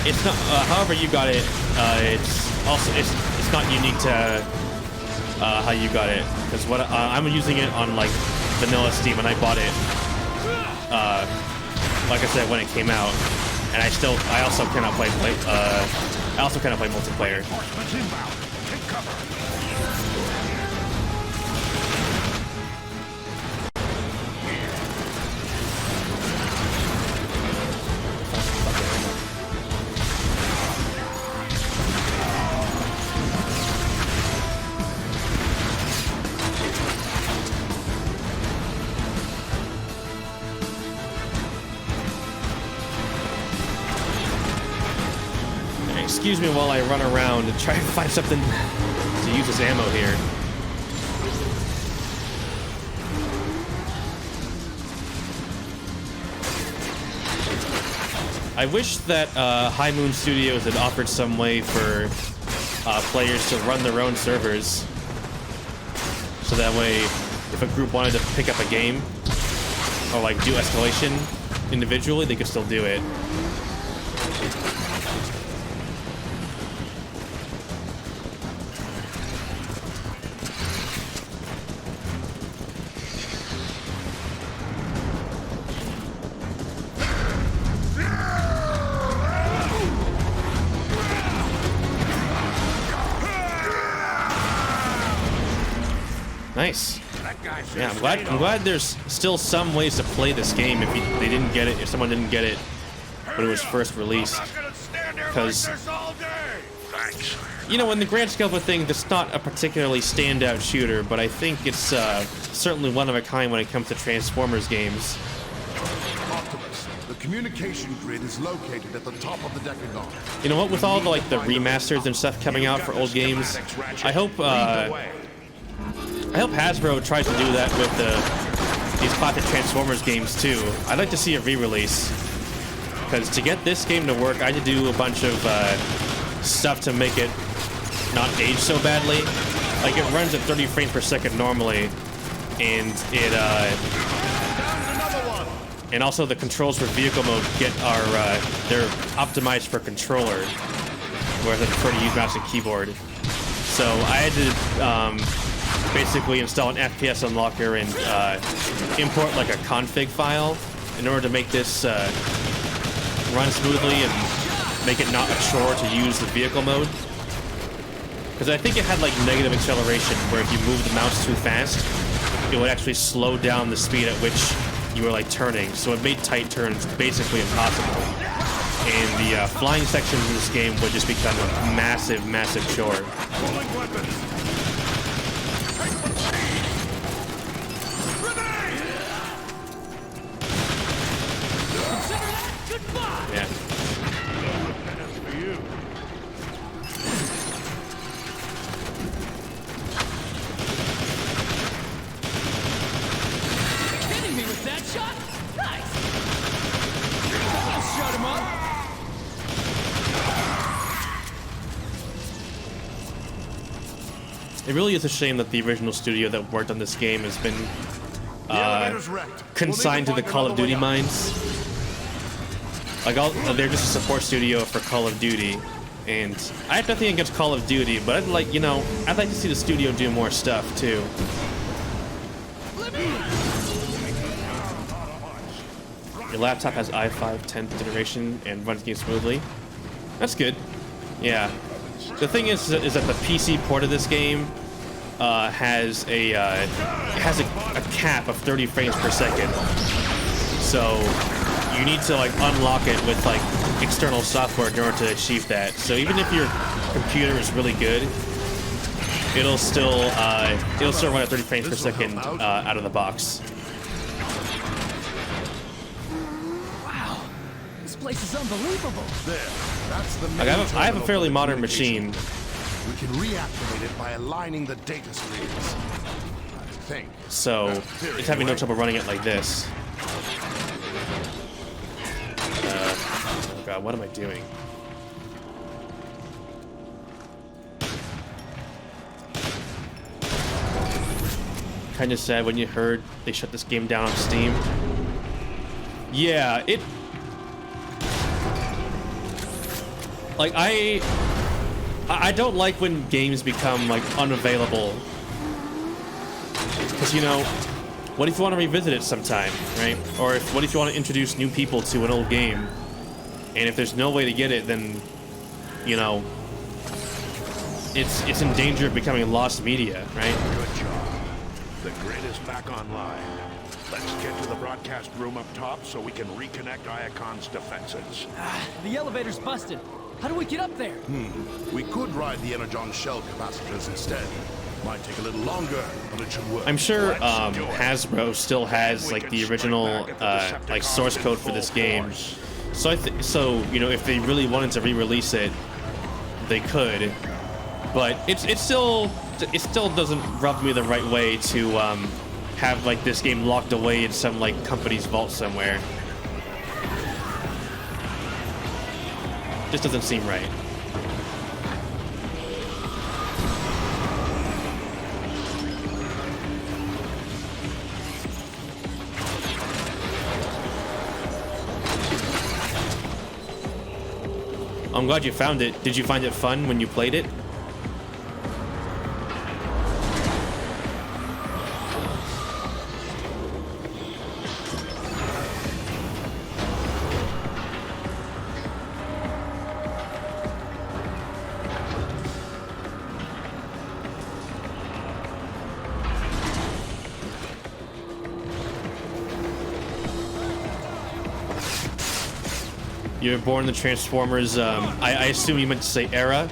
It's not. However you got it, it's also it's not unique to how you got it, because what I'm using it on like vanilla Steam, and I bought it like I said when it came out, and I also cannot play multiplayer. Excuse me while I run around and try to find something to use as ammo here. I wish that High Moon Studios had offered some way for players to run their own servers, so that way if a group wanted to pick up a game or like do escalation individually, they could still do it. Nice. Yeah, I'm glad there's still some ways to play this game if they didn't get it, if someone didn't get it when it was first released. Because, you know, in the grand scale of things, it's not a particularly standout shooter, but I think it's certainly one of a kind when it comes to Transformers games. Optimus, the communication grid is located at the top of the decagon. You know what? With all the like the remasters and stuff coming out for old games, I hope Hasbro tries to do that with these classic Transformers games too. I'd like to see a re-release, because to get this game to work, I had to do a bunch of stuff to make it not age so badly. Like, it runs at 30 frames per second normally, and it And also the controls for vehicle mode they're optimized for controller, whereas I prefer to use mouse and keyboard. So I had to basically install an FPS unlocker and import like a config file in order to make this run smoothly and make it not a chore to use the vehicle mode. Because I think it had like negative acceleration, where if you move the mouse too fast, it would actually slow down the speed at which you were like turning. So it made tight turns basically impossible. And the flying sections in this game would just become a massive, massive chore. Yeah. Hitting me with that shot? Nice! I'll shut him up! It really is a shame that the original studio that worked on this game has been consigned to the Call of Duty mines. Like, they're just a support studio for Call of Duty, and I have nothing against Call of Duty, but I'd like to see the studio do more stuff too. Your laptop has i5 10th generation and runs games smoothly. That's good. Yeah. The thing is that the PC port of this game has a cap of 30 frames per second. So you need to like unlock it with like external software in order to achieve that. So even if your computer is really good, it'll still run at 30 frames per second out of the box. Wow, this place is unbelievable. There. That's the main Like I have a terminal fairly for modern communication. machine, We can reactivate it by aligning the data streams. I think. so it's having no trouble running it like this. Oh god, what am I doing? Kind of sad when you heard they shut this game down on Steam. Yeah, like I don't like when games become like unavailable. Because what if you want to revisit it sometime, right? Or what if you want to introduce new people to an old game? And if there's no way to get it, then it's in danger of becoming lost media, right? Good job. The grid is back online. Let's get to the broadcast room up top so we can reconnect Iacon's defenses. The elevator's busted. How do we get up there? We could ride the Energon shell capacitors instead. Might take a little longer, but it should work. I'm sure Let's do it. Hasbro still has like the original like source code for this game. So if they really wanted to re-release it, they could. But it still doesn't rub me the right way to have like this game locked away in some like company's vault somewhere. Just doesn't seem right. I'm glad you found it. Did you find it fun when you played it? You were born in the Transformers, I assume you meant to say era.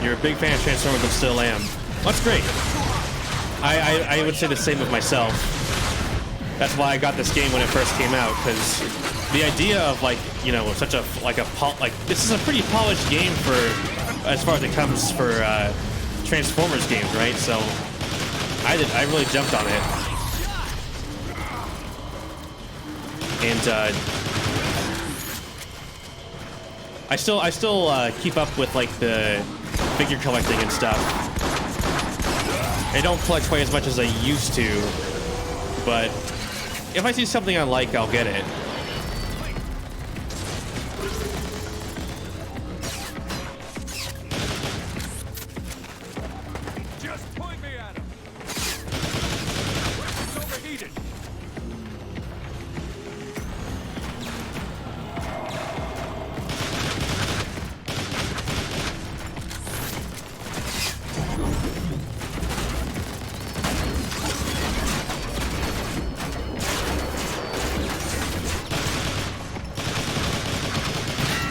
You're a big fan of Transformers, but still am. That's great. I would say the same of myself. That's why I got this game when it first came out, because the idea of such a this is a pretty polished game for as far as it comes for Transformers games, right? So I really jumped on it, and I still keep up with like the figure collecting and stuff. I don't collect quite as much as I used to, but if I see something I like, I'll get it. Just point me at him. It's overheated.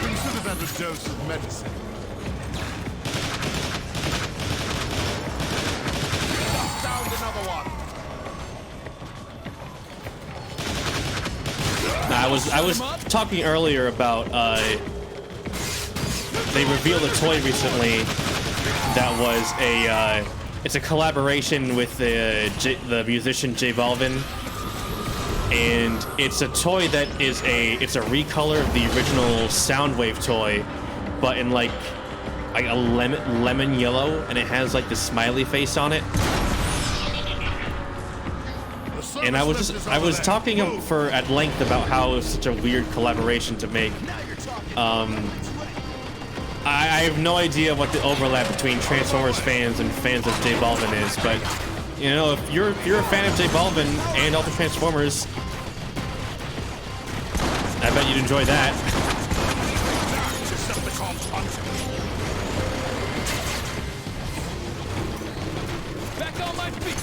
Consider that a dose of medicine. Found another one. I was talking earlier about they revealed a toy recently that was it's a collaboration with the musician J Balvin, and it's a toy that is it's a recolor of the original Soundwave toy, but in like a lemon yellow, and it has like the smiley face on it. And I was talking at length about how it was such a weird collaboration to make. I have no idea what the overlap between Transformers fans and fans of J Balvin is, but you know, if you're a fan of J Balvin and all the Transformers, I bet you'd enjoy that. Back on my feet.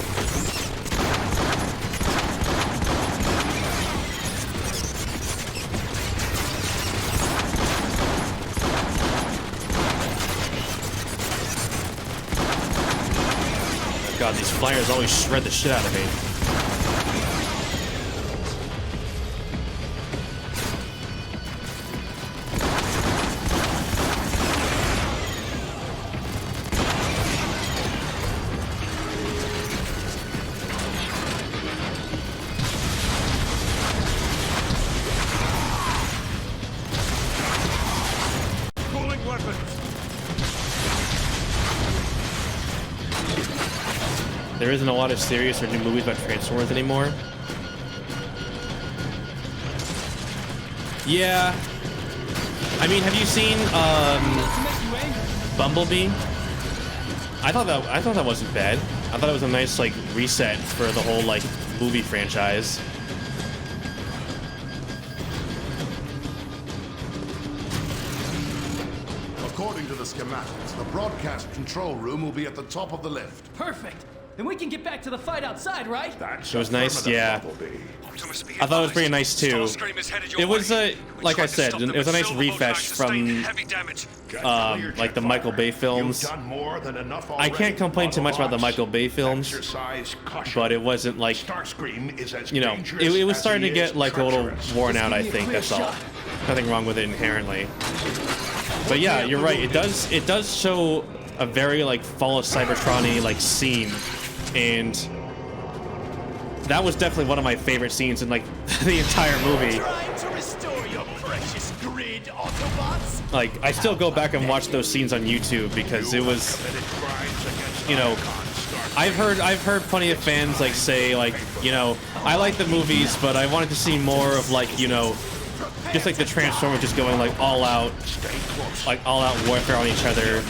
God, these flyers always shred the shit out of me. Pulling weapons. There isn't a lot of serious or new movies about Transformers anymore. Yeah. I mean, have you seen Bumblebee? I thought that wasn't bad. I thought it was a nice like reset for the whole like movie franchise. According to the schematics, the broadcast control room will be at the top of the lift. Perfect. Then we can get back to the fight outside, right? That's It was nice, affirmative, yeah. Bumblebee. I thought it was pretty nice too. It was like I said, it was a nice refresh from like the Michael Bay films. You've done more than enough I can't already, complain too much about the Autobots. Michael Bay films, Exercise caution. but it wasn't like, Starscream is as you know, dangerous it was as starting to he get is like a little treacherous. worn out. I Give me a think clear that's all. shot. Nothing wrong with it inherently. But yeah, you're right. It does show a very like Fall of Cybertron-y like scene, and that was definitely one of my favorite scenes in like the entire movie. Trying to restore your precious grid, Autobots? Like I still go back and watch those scenes on YouTube because it was, you know, I've heard plenty of fans like say like, you know, I like the movies, but I wanted to see more of like, you know, just like the Transformers just going like all out warfare on each other,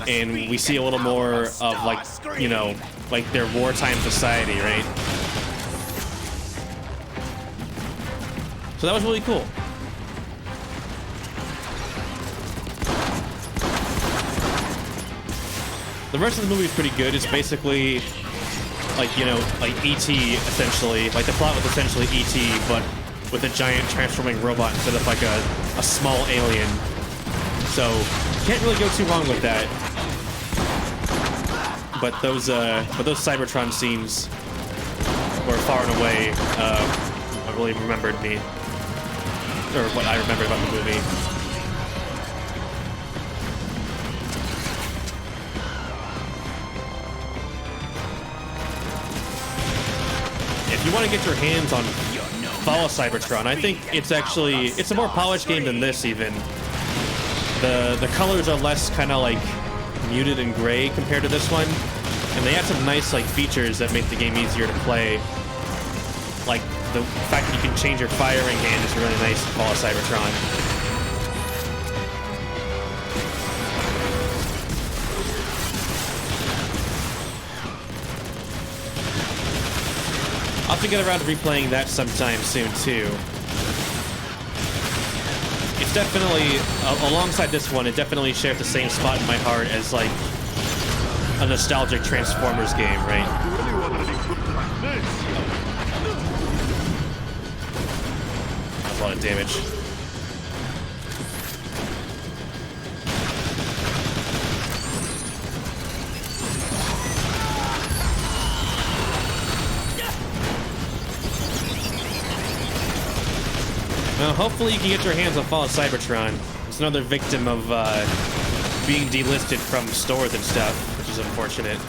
and we see a little more of like, you know, like their wartime society, right? So that was really cool. The rest of the movie is pretty good. It's basically like, you know, like E.T. essentially. Like the plot was essentially E.T. but with a giant transforming robot instead of like a small alien. So can't really go too wrong with that. But those Cybertron scenes were far and away what really remembered me, or what I remember about the movie. If you want to get your hands on Fall of Cybertron, I think it's a more polished game than this even. The colors are less kind of like muted and gray compared to this one, and they add some nice like features that make the game easier to play. Like the fact that you can change your firing hand is really nice in Fall of Cybertron. I'll have to get around to replaying that sometime soon too. It's definitely, alongside this one, it definitely shares the same spot in my heart as like a nostalgic Transformers game, right? That's a lot of damage. Now, hopefully you can get your hands on Fall of Cybertron. It's another victim of being delisted from stores and stuff, which is unfortunate.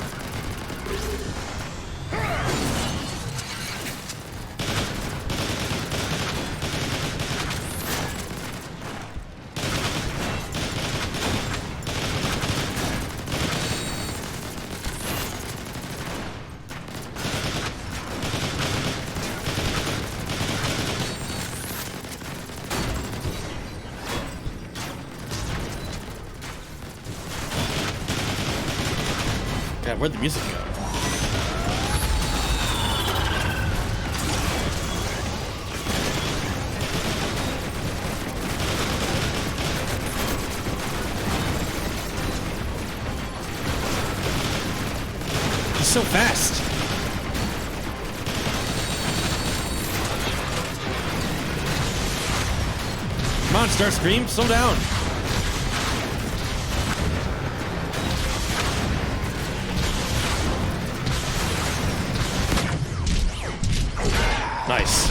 God, where'd the music go? He's so fast. Come on, Starscream, slow down. Nice.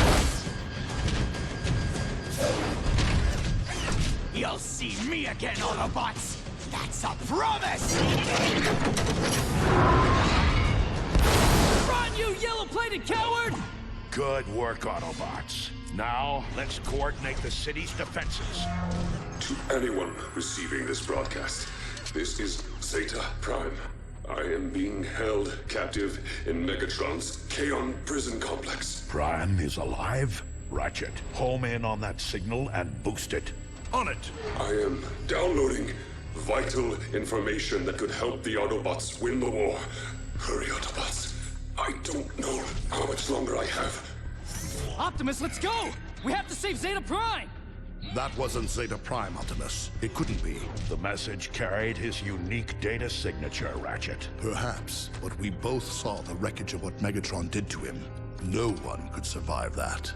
You'll see me again, Autobots! That's a promise! Run, you yellow-plated coward! Good work, Autobots. Now, let's coordinate the city's defenses. To anyone receiving this broadcast, this is Zeta Prime. I am being held captive in Megatron's Kaon prison complex. Prime is alive? Ratchet, home in on that signal and boost it. On it! I am downloading vital information that could help the Autobots win the war. Hurry, Autobots. I don't know how much longer I have. Optimus, let's go! We have to save Zeta Prime! That wasn't Zeta Prime, Optimus. It couldn't be. The message carried his unique data signature, Ratchet. Perhaps, but we both saw the wreckage of what Megatron did to him. No one could survive that.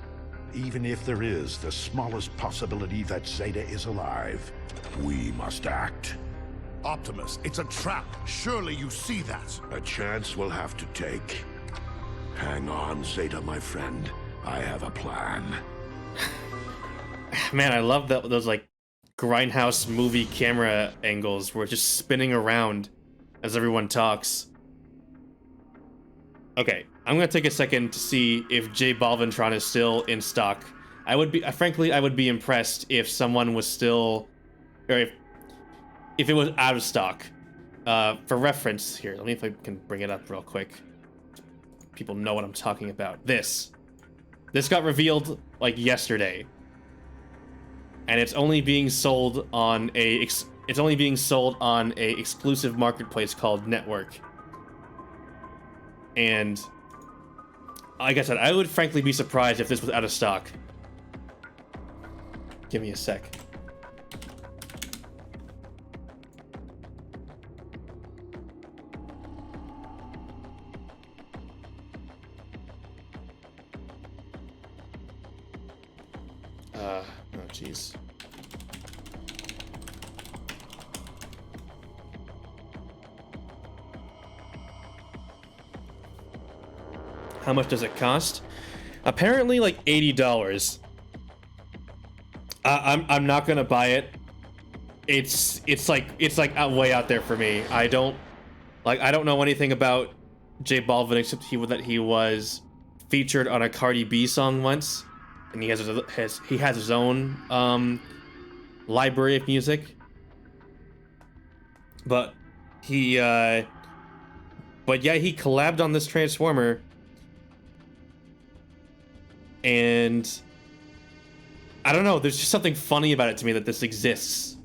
Even if there is the smallest possibility that Zeta is alive, we must act. Optimus, it's a trap. Surely you see that. A chance we'll have to take. Hang on, Zeta, my friend. I have a plan. Man, I love those like grindhouse movie camera angles where it's just spinning around as everyone talks. Okay, I'm gonna take a second to see if J Balvintron is still in stock. I would be, frankly, I would be impressed if someone was still, or if it was out of stock. For reference here, let me if I can bring it up real quick. People know what I'm talking about. This got revealed like yesterday. And it's only being sold on a exclusive marketplace called Network. And like I said, I would frankly be surprised if this was out of stock. Give me a sec. Oh jeez. How much does it cost? Apparently like $80. I'm not gonna buy it. It's like way out there for me. I don't know anything about J Balvin except that he was featured on a Cardi B song once, and he has his own library of music. But he, but yeah, he collabed on this Transformer. And I don't know, there's just something funny about it to me that this exists.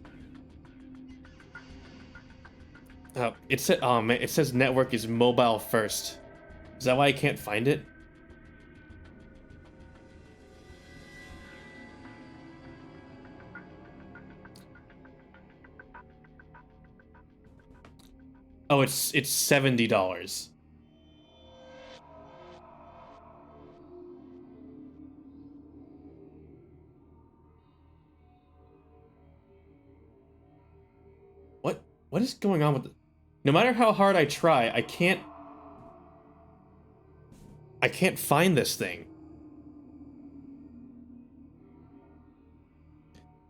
Oh, oh man, it says network is mobile first. Is that why I can't find it? Oh, it's $70. What is going on with it? No matter how hard I try, I can't find this thing.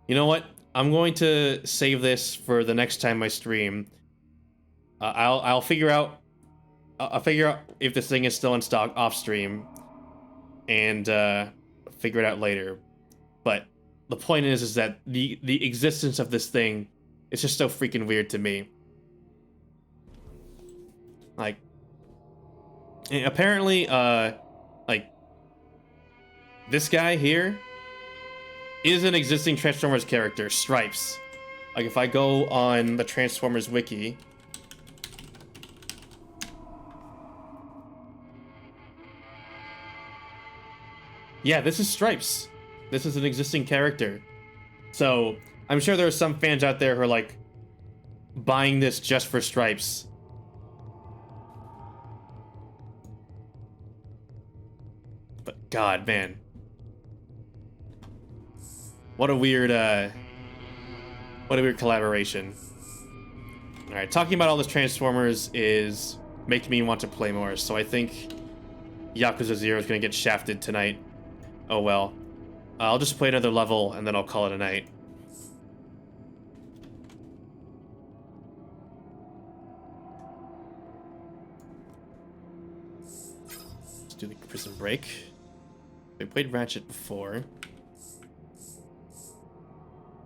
You know what? I'm going to save this for the next time I stream. I'll figure out if this thing is still in stock off stream, and figure it out later. But the point is that the existence of this thing is just so freaking weird to me. Like, apparently, like, this guy here is an existing Transformers character, Stripes. Like, if I go on the Transformers wiki, yeah, this is Stripes. This is an existing character. So, I'm sure there are some fans out there who are, like, buying this just for Stripes. But, God, man. What a weird collaboration. Alright, talking about all this Transformers is making me want to play more, so I think Yakuza 0 is going to get shafted tonight. Oh well. I'll just play another level, and then I'll call it a night. Let's do the Prison Break. We played Ratchet before.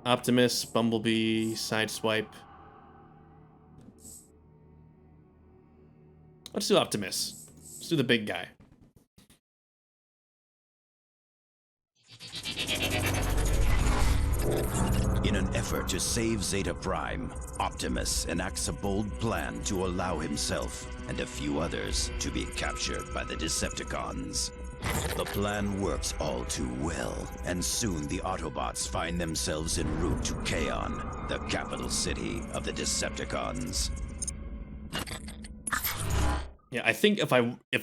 Optimus, Bumblebee, Sideswipe. Let's do Optimus. Let's do the big guy. In an effort to save Zeta Prime, Optimus enacts a bold plan to allow himself and a few others to be captured by the Decepticons. The plan works all too well, and soon the Autobots find themselves en route to Kaon, the capital city of the Decepticons. Yeah, I think if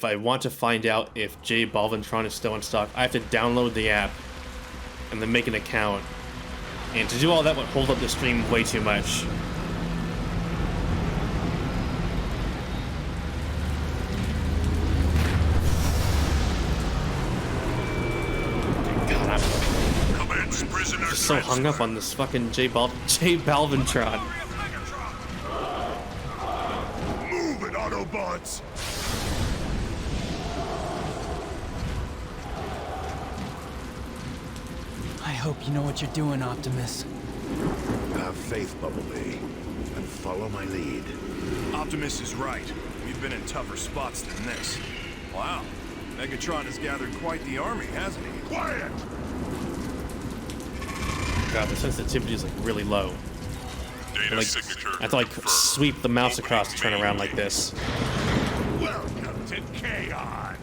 I want to find out if J Balvintron is still in stock, I have to download the app and then make an account. And to do all that would hold up the stream way too much. God, I'm just so hung up on this fucking J Balvintron. Move it, Autobots! I hope you know what you're doing, Optimus. Have faith, Bumblebee, and follow my lead. Optimus is right. We've been in tougher spots than this. Wow. Megatron has gathered quite the army, hasn't he? Quiet! God, the sensitivity is like really low. Data Like, signature I have to like confirmed. sweep the mouse across to turn around like this. Welcome to Kaon!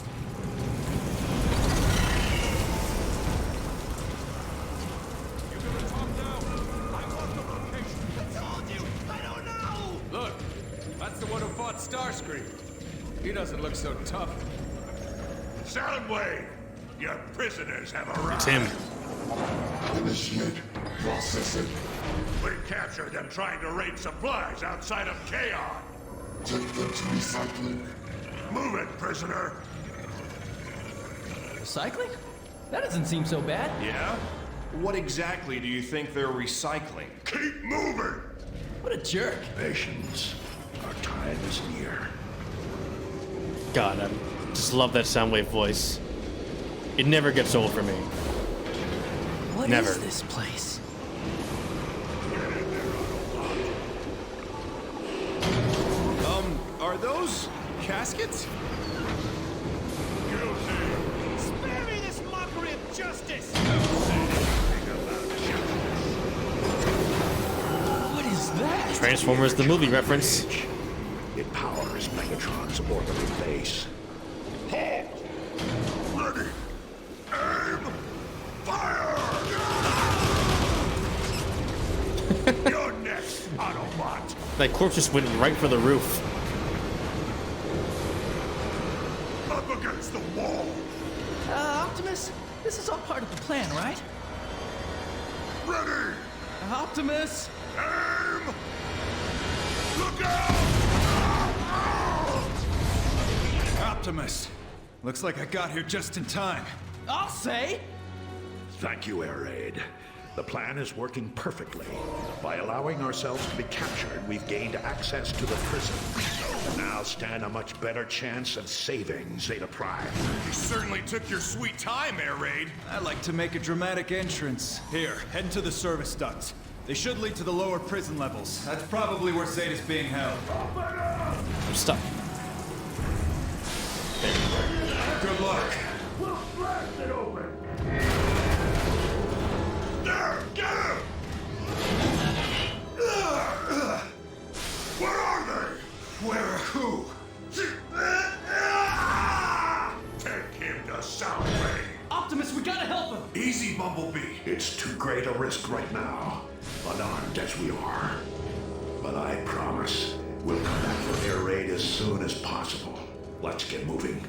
Look, that's the one who fought Starscream. He doesn't look so tough. Soundwave! Your prisoners have arrived. It's him. Initiate processing. We captured them trying to raid supplies outside of Kaon. Take them to recycling. Move it, prisoner. Recycling? That doesn't seem so bad. Yeah? What exactly do you think they're recycling? Keep moving! What a jerk. Patience. Our time is near. God, I just love that Soundwave voice. It never gets old for me. What Never. is this place? Are those caskets? Spare me this mockery of justice! What is that? Transformers the movie reference. It powers Megatron's orbital base. Halt! Ready! Aim! Fire! You're next, Autobot! That corpse just went right for the roof. Up against the wall! Optimus, this is all part of the plan, right? Ready! Optimus! Aim! Look out! Optimus. Looks like I got here just in time. I'll say! Thank you, Air Raid. The plan is working perfectly. By allowing ourselves to be captured, we've gained access to the prison. And now stand a much better chance of saving Zeta Prime. You certainly took your sweet time, Air Raid. I like to make a dramatic entrance. Here, head into the service ducts. They should lead to the lower prison levels. That's probably where Zeta's being held. I'm stuck. Good luck. We'll blast it open! There! Get him! Where are they? Where? Who? Take him to Soundwave! Optimus, we gotta help him! Easy, Bumblebee. It's too great a risk right now, unarmed as we are. But I promise, we'll come back for Air Raid as soon as possible. Let's get moving.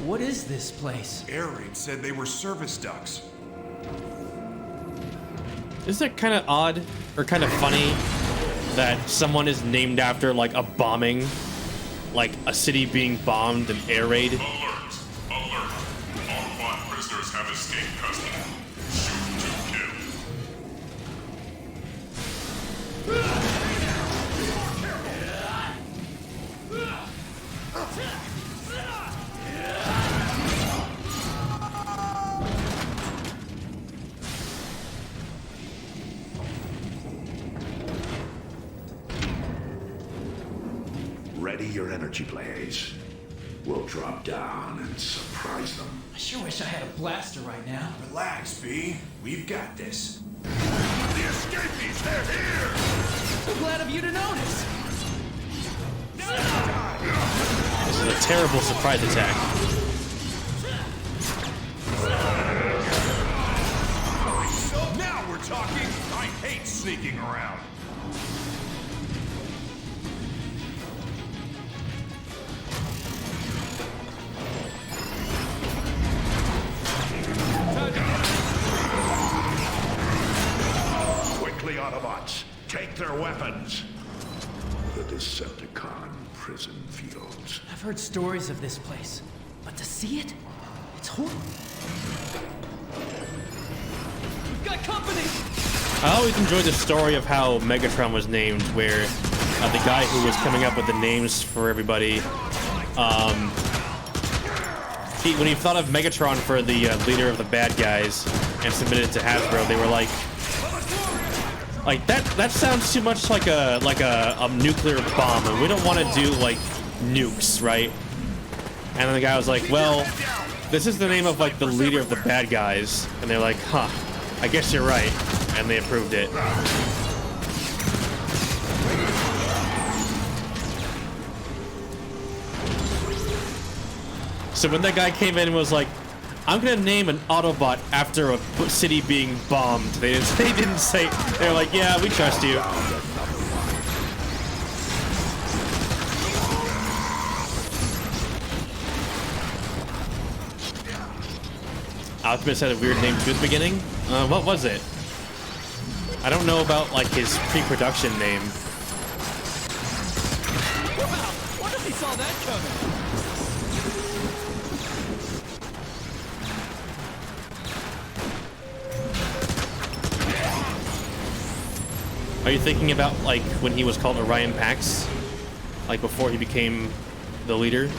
What is this place? Air Raid said they were service ducts. Isn't it kind of odd or kind of funny that someone is named after like a bombing, like a city being bombed, an air raid? Alert! Alert! Autobot prisoners have escaped custody. Shoot to kill. Ready your energy blaze. We'll drop down and surprise them. I sure wish I had a blaster right now. Relax, B. We've got this. The escapees, they're here! So glad of you to notice. This is a terrible surprise attack. So now we're talking. I hate sneaking around. Quickly, Autobots, take their weapons. The Decepticon prison fields. I've heard stories of this place, but to see it, it's horrible. We've got company! I always enjoyed the story of how Megatron was named, where the guy who was coming up with the names for everybody, when he thought of Megatron for the leader of the bad guys and submitted it to Hasbro, they were like that sounds too much like a nuclear bomb, and we don't want to do like nukes, right? And then the guy was like, well, this is the name of like the leader of the bad guys, and they're like, huh, I guess you're right, and they approved it. So when that guy came in and was like, I'm gonna name an Autobot after a city being bombed, they didn't say, they're like, yeah, we trust you. Optimus had a weird name too at the beginning. What was it? I don't know about like his pre-production name. Wow! What if he saw that coming? Are you thinking about like when he was called Orion Pax? Like before he became the leader?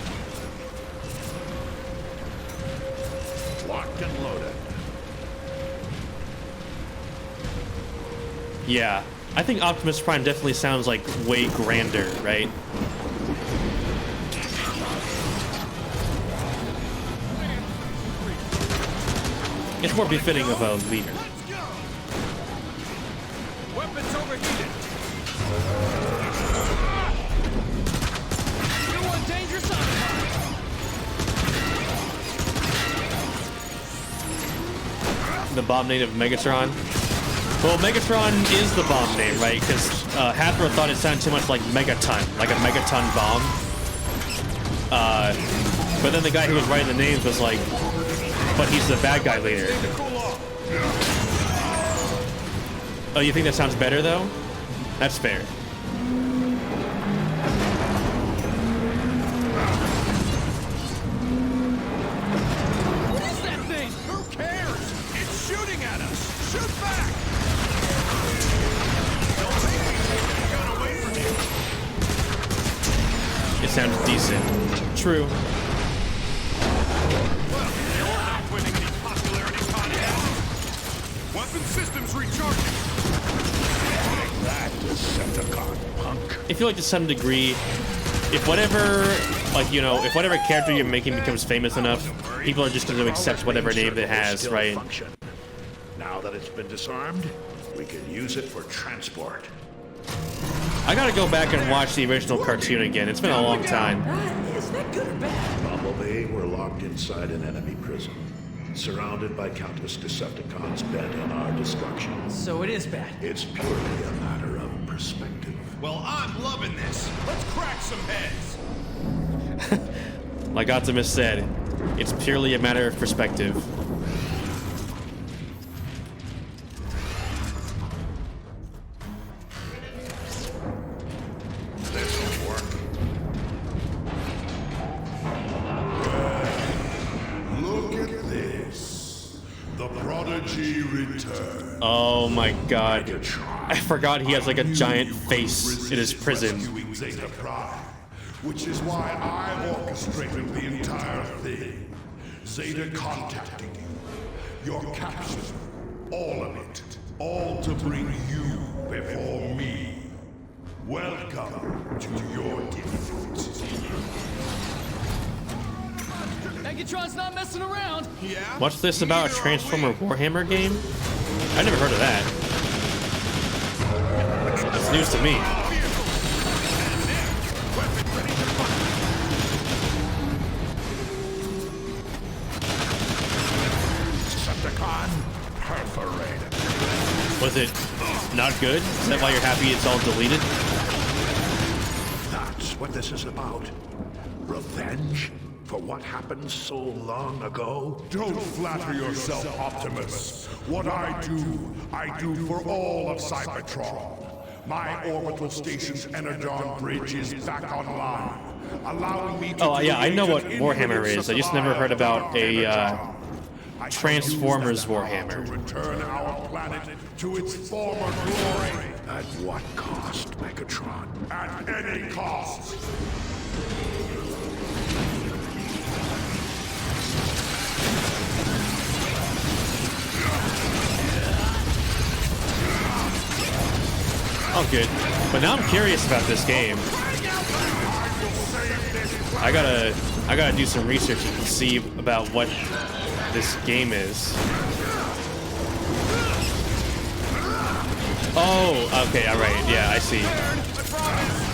Locked and loaded. Yeah. I think Optimus Prime definitely sounds like way grander, right? It's more befitting of a leader. Weapons overheated. You want dangerous The bomb name of Megatron. Well, Megatron is the bomb name, right? Because Hathor thought it sounded too much like Megaton, like a Megaton bomb. But then the guy who was writing the names was like, but he's the bad guy leader. Oh, you think that sounds better, though? That's fair. What is that thing? Who cares? It's shooting at us. Shoot back. Don't take the gun away from you. It sounds decent. True. Well, you're not winning any popularity contests. Weapon systems recharging. That Decepticon punk. I feel like to some degree, if whatever, like, you know, if whatever character you're making becomes famous enough, people are just going to accept whatever name it has, Still right? function. Now that it's been disarmed, we can use it for transport. I gotta go back and watch the original cartoon again. It's been a long time. Is that good or bad? Bumblebee, we're locked inside an enemy prison, surrounded by countless Decepticons bent on our destruction. So it is bad. It's purely a matter of perspective. Well, I'm loving this. Let's crack some heads. Like Optimus said, it's purely a matter of perspective. This will work. Look at this. The prodigy returns. Oh my god. I forgot he has like a giant face in his prison. Rescuing Zeta Prime, which is why I orchestrated the entire thing. Zeta contacting you, your capture, all of it, all to bring you before me. Welcome to your defeat. Megatron's not messing around. Yeah? What's this about a Transformer Warhammer game? I never heard of that. That's news to me. Decepticon perforated. Was it not good? Is that why you're happy it's all deleted? That's what this is about. Revenge for what happened so long ago. Don't flatter yourself, Optimus. What I do for all of Cybertron. My orbital station's Energon bridge is back online, allowing me to Oh yeah, I know what create an Warhammer infinite is. I just never heard about a I can Transformers use that power Warhammer. to return our planet to its former glory. At what cost, Megatron? At any cost. Oh, good. But now I'm curious about this game. I gotta do some research and see about what this game is. Oh, okay, all right, yeah, I see.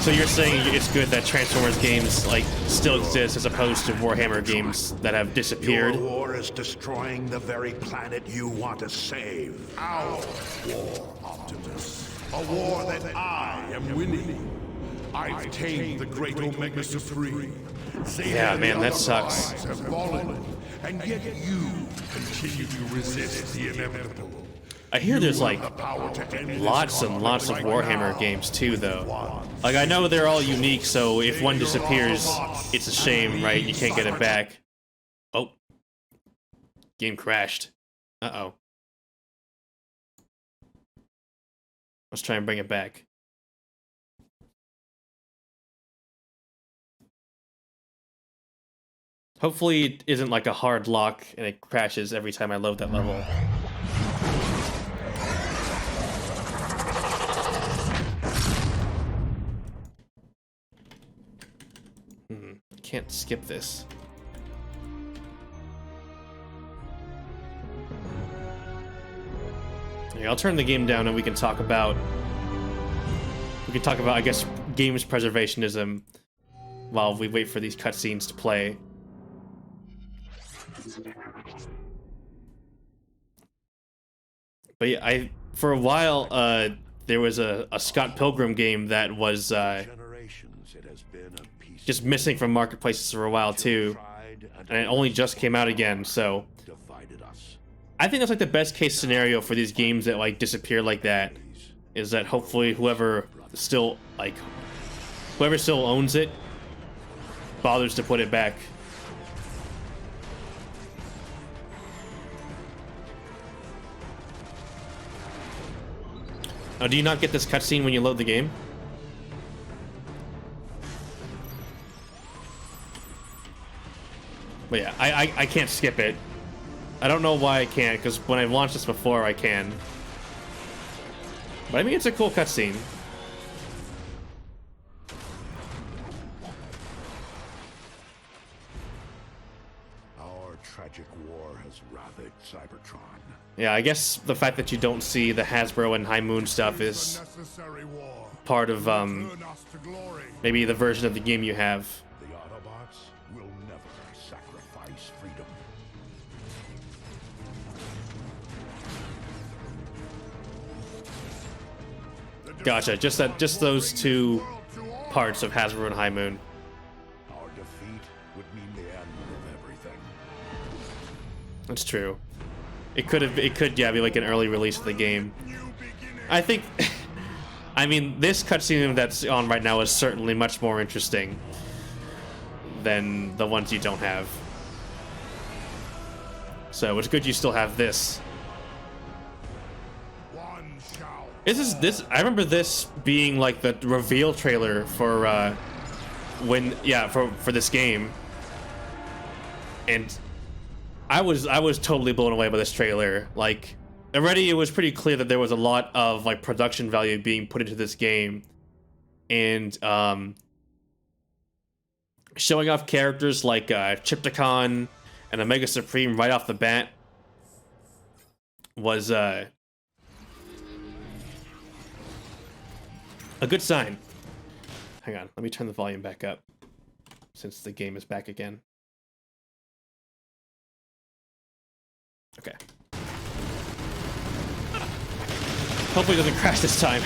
So you're saying it's good that Transformers games like still exist as opposed to Warhammer games that have disappeared? Your war is destroying the very planet you want to save. Our war, Optimus. A war that I am winning. I've tamed the great Omega Supreme. Zeta Yeah, and man, the that other sucks. primes have fallen, and yet you continue to resist the inevitable. I hear there's like The power to end this lots and lots of conflict right Warhammer now. games too, though. Like I know they're all unique, so if one disappears, it's a shame, right? You can't get it back. Oh, game crashed. Uh-oh. Let's try and bring it back. Hopefully it isn't like a hard lock and it crashes every time I load that level. can't skip this. Okay, I'll turn the game down and we can talk about I guess, games preservationism while we wait for these cutscenes to play. But yeah, for a while, there was a Scott Pilgrim game that was just missing from marketplaces for a while too, and it only just came out again. So I think that's like the best case scenario for these games that like disappear like that, is that hopefully whoever still owns it bothers to put it back. Oh, do you not get this cutscene when you load the game? But yeah, I can't skip it. I don't know why I can't, because when I've launched this before, I can. But I mean, it's a cool cutscene. Our tragic war has ravaged Cybertron. Yeah, I guess the fact that you don't see the Hasbro and High Moon stuff is part of, maybe the version of the game you have. The Autobots will never sacrifice freedom. Gotcha, just those two parts of Hasbro and High Moon. Our defeat would mean the end of everything. That's true. It could, yeah, be like an early release of the game. I think, I mean, this cutscene that's on right now is certainly much more interesting than the ones you don't have. So it's good you still have this. I remember this being like the reveal trailer for for this game, and I was totally blown away by this trailer. Like, already it was pretty clear that there was a lot of like production value being put into this game, and showing off characters like Chipticon and Omega Supreme right off the bat was a good sign. Hang on, let me turn the volume back up since the game is back again. Okay. Hopefully it doesn't crash this time.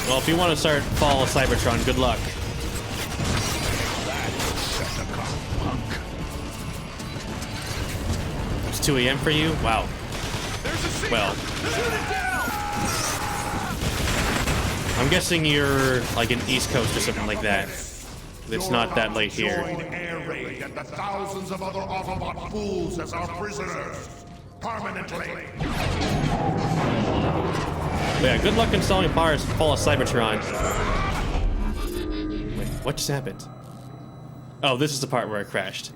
Well, if you want to start Fall of Cybertron, good luck. It's 2 AM for you? Wow. Well, I'm guessing you're like an East Coast or something like that. It's not that late here. Air raid and the thousands of other Autobot fools as our prisoners. Permanently. But yeah, good luck installing Fall of Cybertron. Wait, what just happened? Oh, this is the part where I crashed.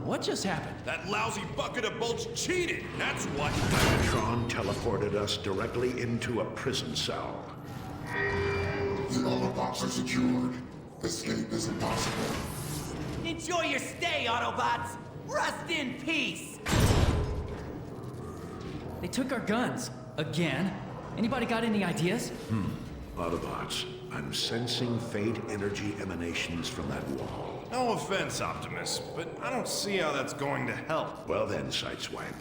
What just happened? That lousy bucket of bolts cheated, that's what. Cybertron teleported us directly into a prison cell. The Autobots are secured. Escape is impossible. Enjoy your stay, Autobots! Rest in peace! They took our guns. Again? Anybody got any ideas? Autobots, I'm sensing faint energy emanations from that wall. No offense, Optimus, but I don't see how that's going to help. Well then, Sideswipe.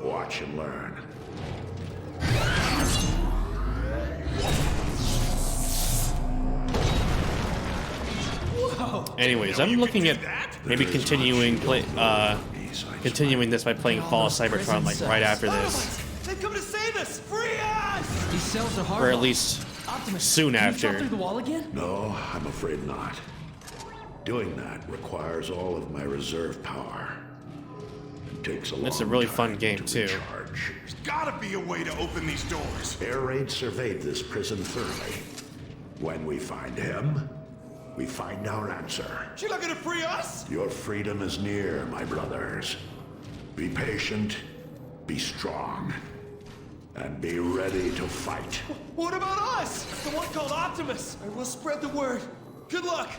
Watch and learn. Whoa! Anyways, I'm looking at maybe continuing this by playing Fall of Cybertron like right after this. They've come to save us! Free us! These cells are hard. or at least Optimus, soon can you drop after. through the wall again? No, I'm afraid not. Doing that requires all of my reserve power. It takes a long It's a really fun time game to too. recharge. There's gotta be a way to open these doors. Air Raid surveyed this prison thoroughly. When we find him, we find our answer. She not gonna free us? Your freedom is near, my brothers. Be patient, be strong, and be ready to fight. What about us? The one called Optimus. I will spread the word. Good luck.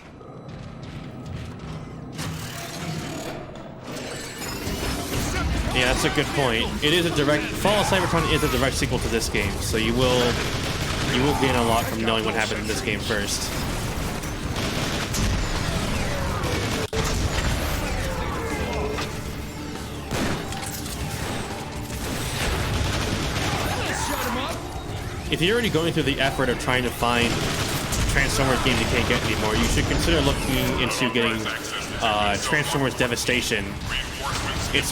Yeah, that's a good point. It is a direct Fall of Cybertron is a direct sequel to this game, so you will gain a lot from knowing what happened in this game first. If you're already going through the effort of trying to find Transformers games you can't get anymore, you should consider looking into getting Transformers Devastation. It's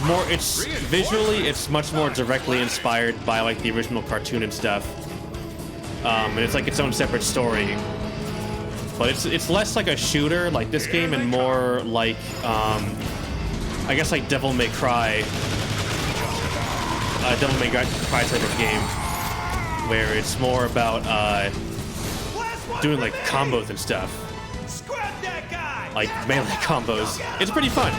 visually, it's much more directly inspired by like the original cartoon and stuff, and it's like its own separate story. But it's less like a shooter like this game and more like I guess like Devil May Cry type of game, where it's more about doing like combos and stuff, like melee combos. It's pretty fun.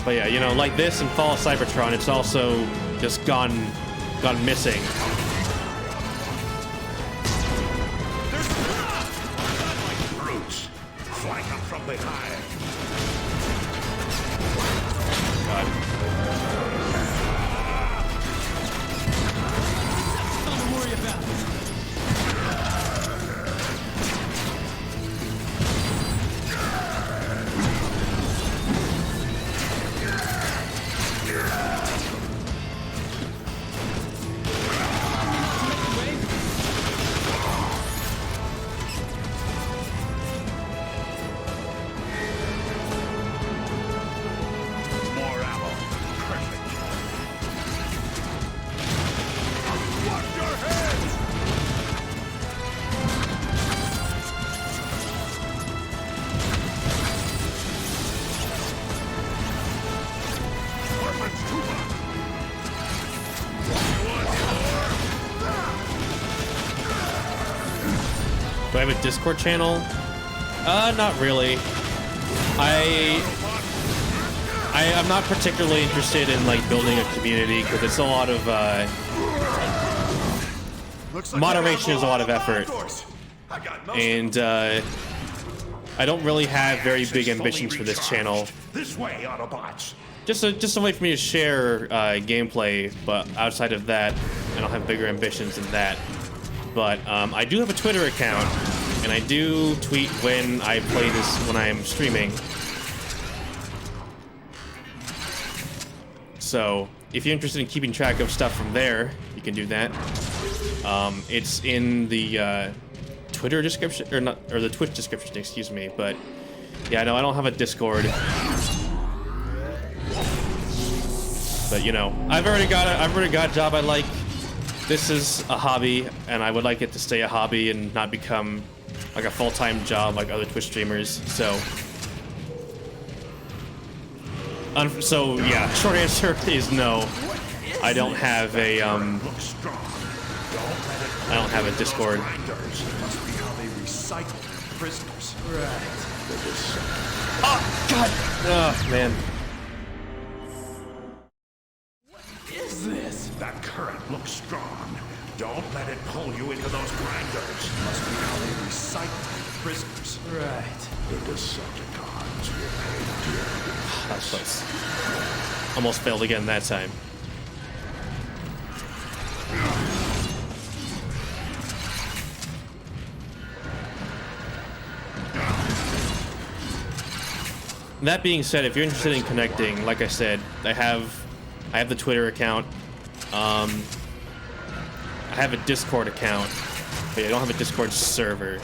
But yeah, you know, like this and Fall of Cybertron, it's also just gone missing. Brutes, flank them from behind. God. Nothing to worry about. More ammo. Perfect. Watch your heads! Weapons too much. Do I have a Discord channel? Not really. I'm not particularly interested in like building a community because it's a lot of moderation is a lot of effort, and I don't really have very big ambitions for this channel. This way, Autobots. Just a way for me to share gameplay, but outside of that, I don't have bigger ambitions than that. But I do have a Twitter account, and I do tweet when I play this when I am streaming. So if you're interested in keeping track of stuff from there, you can do that. It's in the Twitter description, or the Twitch description, excuse me. But yeah, no, I don't have a Discord. But you know, I've already got a job I like. This is a hobby, and I would like it to stay a hobby and not become like a full-time job like other Twitch streamers. So yeah, short answer is no. I don't have a Discord. Must be how they recycle prisoners. Right. Oh God! Oh man. What is this? That current looks strong. Don't let it pull you into those grinders. Must be how they recycle prisoners. Right. The Decepticons will pay dearly. That's close. Almost failed again that time. That being said, if you're interested in connecting, like I said, I have the Twitter account. I have a Discord account, but I don't have a Discord server.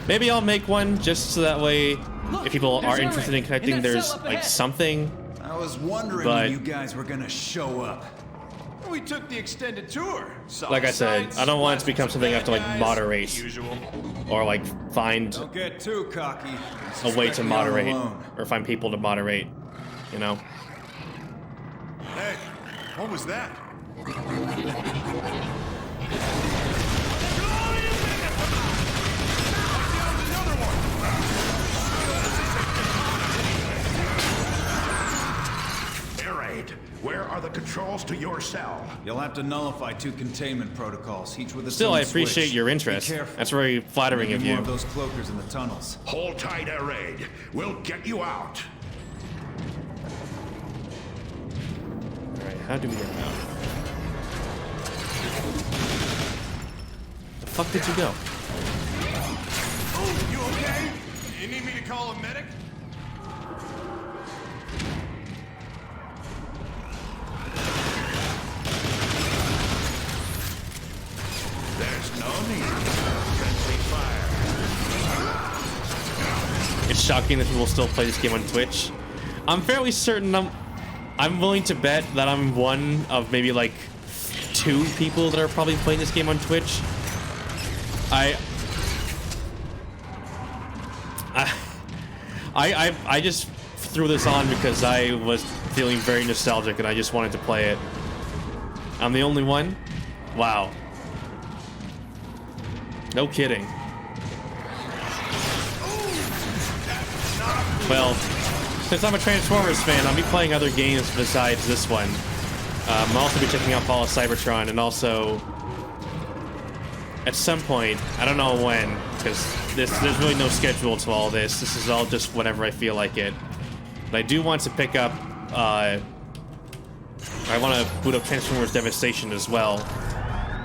Maybe I'll make one just so that way, if people are interested in connecting, there's like something. I was wondering But when you guys were gonna show up. We took the extended tour. like I said, I don't want it to become something I have to like moderate Usual. or like find Don't get too cocky. a way Suspect to me all moderate alone. or find people to moderate, you know? Hey, what was that? Air Raid, where are the controls to your cell? You'll have to nullify 2 containment protocols, each with a Still, I certain appreciate switch. your Be interest. careful. That's very flattering Maybe of more you. of those cloakers in the tunnels. Hold tight, Air Raid. We'll get you out. Alright, how do we get out? The fuck did you go? Oh, you okay? You need me to call a medic? There's no need for friendly fire. It's shocking that people still play this game on Twitch. I'm fairly certain I'm willing to bet that I'm one of maybe like 2 people that are probably playing this game on Twitch. I just threw this on because I was feeling very nostalgic and I just wanted to play it. I'm the only one? Wow. No kidding. Well, since I'm a Transformers fan, I'll be playing other games besides this one. I'll also be checking out Fall of Cybertron, and also at some point, I don't know when, because there's really no schedule to all this. This is all just whenever I feel like it. But I do want to pick up, I want to boot up Transformers Devastation as well.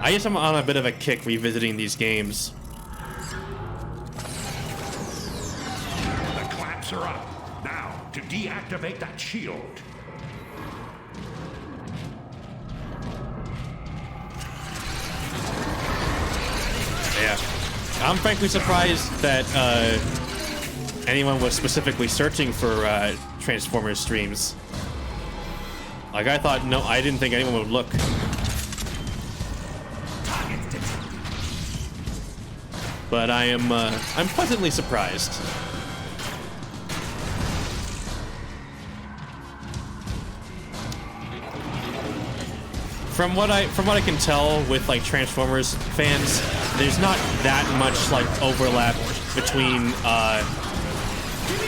I guess I'm on a bit of a kick revisiting these games. The clamps are up. Now, to deactivate that shield. Yeah. I'm frankly surprised that anyone was specifically searching for Transformers streams. Like, I thought, no, I didn't think anyone would look. But I'm pleasantly surprised. From what I can tell with like Transformers fans, there's not that much like overlap between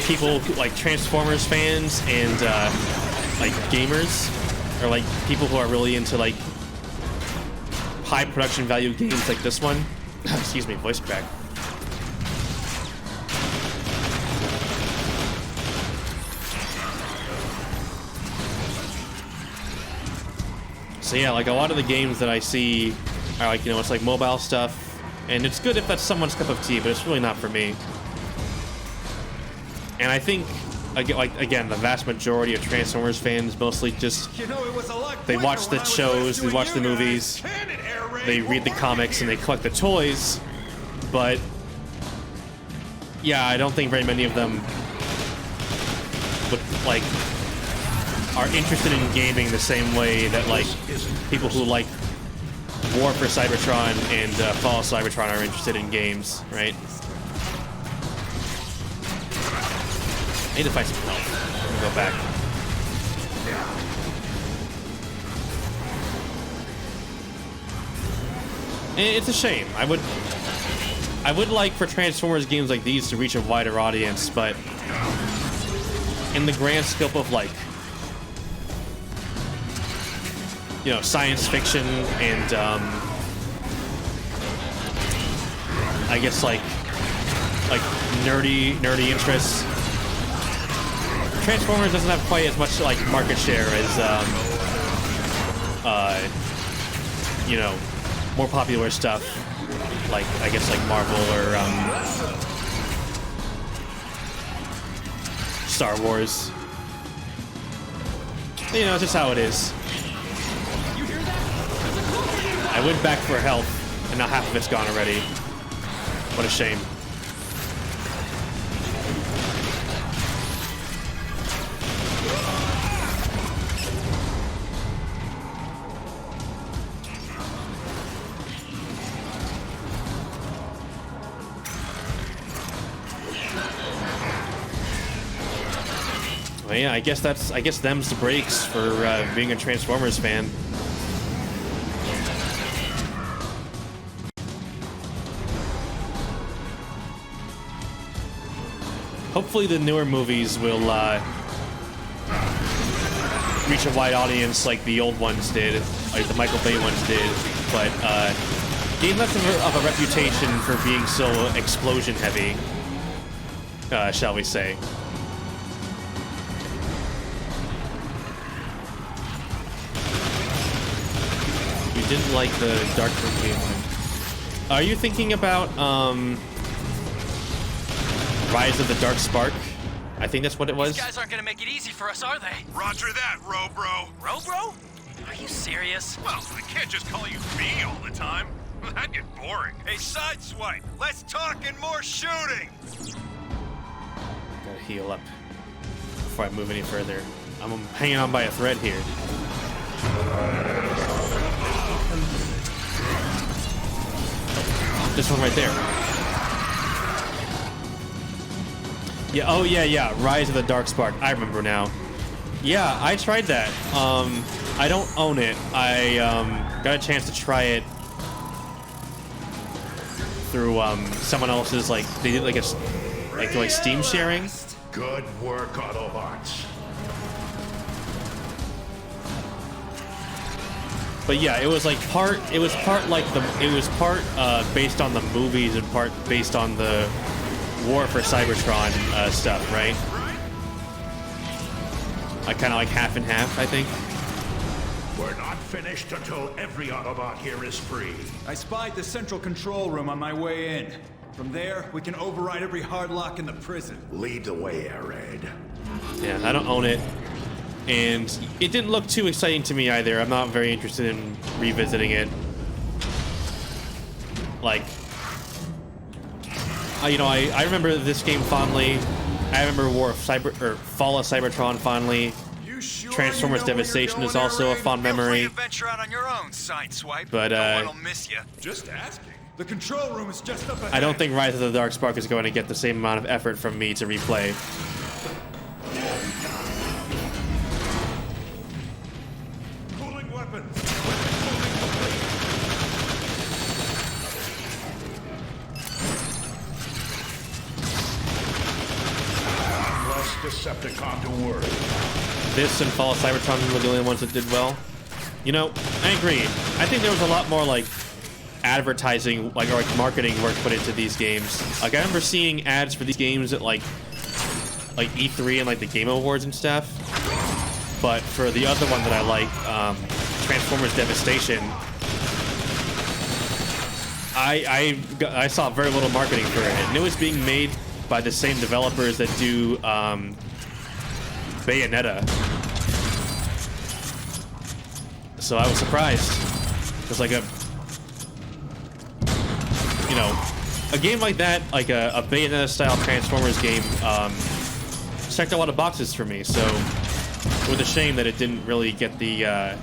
people who, like Transformers fans and like gamers, or like people who are really into like high production value games like this one. Excuse me, voice crack. So yeah, like a lot of the games that I see are like, you know, it's like mobile stuff, and it's good if that's someone's cup of tea, but it's really not for me. And I think, again, the vast majority of Transformers fans mostly just, they watch the shows, they watch the movies, they read the comics, and they collect the toys, but yeah, I don't think very many of them would, like, are interested in gaming the same way that, like, people who like War for Cybertron and Fall of Cybertron are interested in games, right? I need to find some help. I'm gonna go back. It's a shame. I would like for Transformers games like these to reach a wider audience, but in the grand scope of, like, you know, science fiction and I guess like nerdy interests, Transformers doesn't have quite as much like market share as you know, more popular stuff like, I guess, like Marvel or Star Wars. You know, it's just how it is. I went back for health, and now half of it's gone already. What a shame. Yeah, I guess them's the breaks for being a Transformers fan. Hopefully the newer movies will reach a wide audience like the old ones did, like the Michael Bay ones did, but gain less of a reputation for being so explosion heavy, shall we say. You didn't like the Dark Room game one. Are you thinking about Rise of the Dark Spark? I think that's what it was. These guys aren't gonna make it easy for us, are they? Roger that, Robro. Robro? Are you serious? Well, I can't just call you B all the time. That'd get boring. Hey, Sideswipe, let's talk and more shooting. Gotta heal up before I move any further. I'm hanging on by a thread here. This one right there. Yeah, oh yeah, Rise of the Dark Spark. I remember now. Yeah, I tried that. I don't own it. I got a chance to try it through someone else's, like, they did like a Steam sharing. Good work, Autobots. But yeah, it was part based on the movies and part based on the War for Cybertron stuff, right? Kind of like half and half, I think. We're not finished until every Autobot here is free. I spied the central control room on my way in. From there, we can override every hard lock in the prison. Lead the way, Air Raid. Yeah, I don't own it. And it didn't look too exciting to me either. I'm not very interested in revisiting it. Like, I remember this game fondly. I remember Fall of Cybertron fondly. Sure Transformers Devastation is also a fond memory. Venture out on your own, Sideswipe. But no one'll miss you. Just asking. The control room is just up ahead. I don't think Rise of the Dark Spark is going to get the same amount of effort from me to replay. Cooling weapons. Less Decepticon to worry. This and Fall of Cybertron were the only ones that did well. You know, I agree. I think there was a lot more like advertising, or marketing work put into these games. Like, I remember seeing ads for these games at like E3 and like the Game Awards and stuff. But for the other one that I like, Transformers Devastation, I saw very little marketing for it, and it was being made by the same developers that do Bayonetta. So I was surprised. It was like a game like that, like a Bayonetta style Transformers game, checked a lot of boxes for me. So it was a shame that it didn't really get the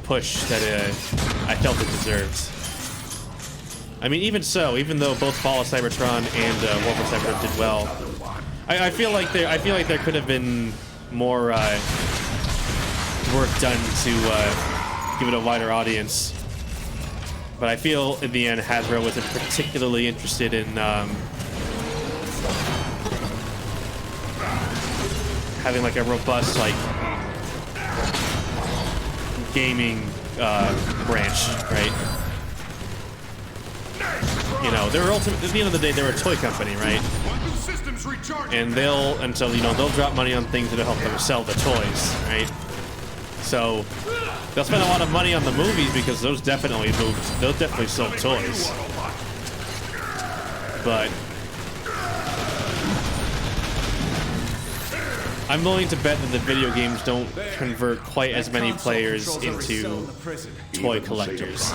push that I felt it deserved. I mean, even though both Fall of Cybertron and War for Cybertron did well, I feel like there could have been more work done to give it a wider audience. But I feel in the end Hasbro wasn't particularly interested in having like a robust gaming branch, right? You know, they're at the end of the day, they're a toy company, right? And they'll drop money on things that'll help them sell the toys, right? So they'll spend a lot of money on the movies because those definitely sold toys. But I'm willing to bet that the video games don't convert quite as many players into toy collectors.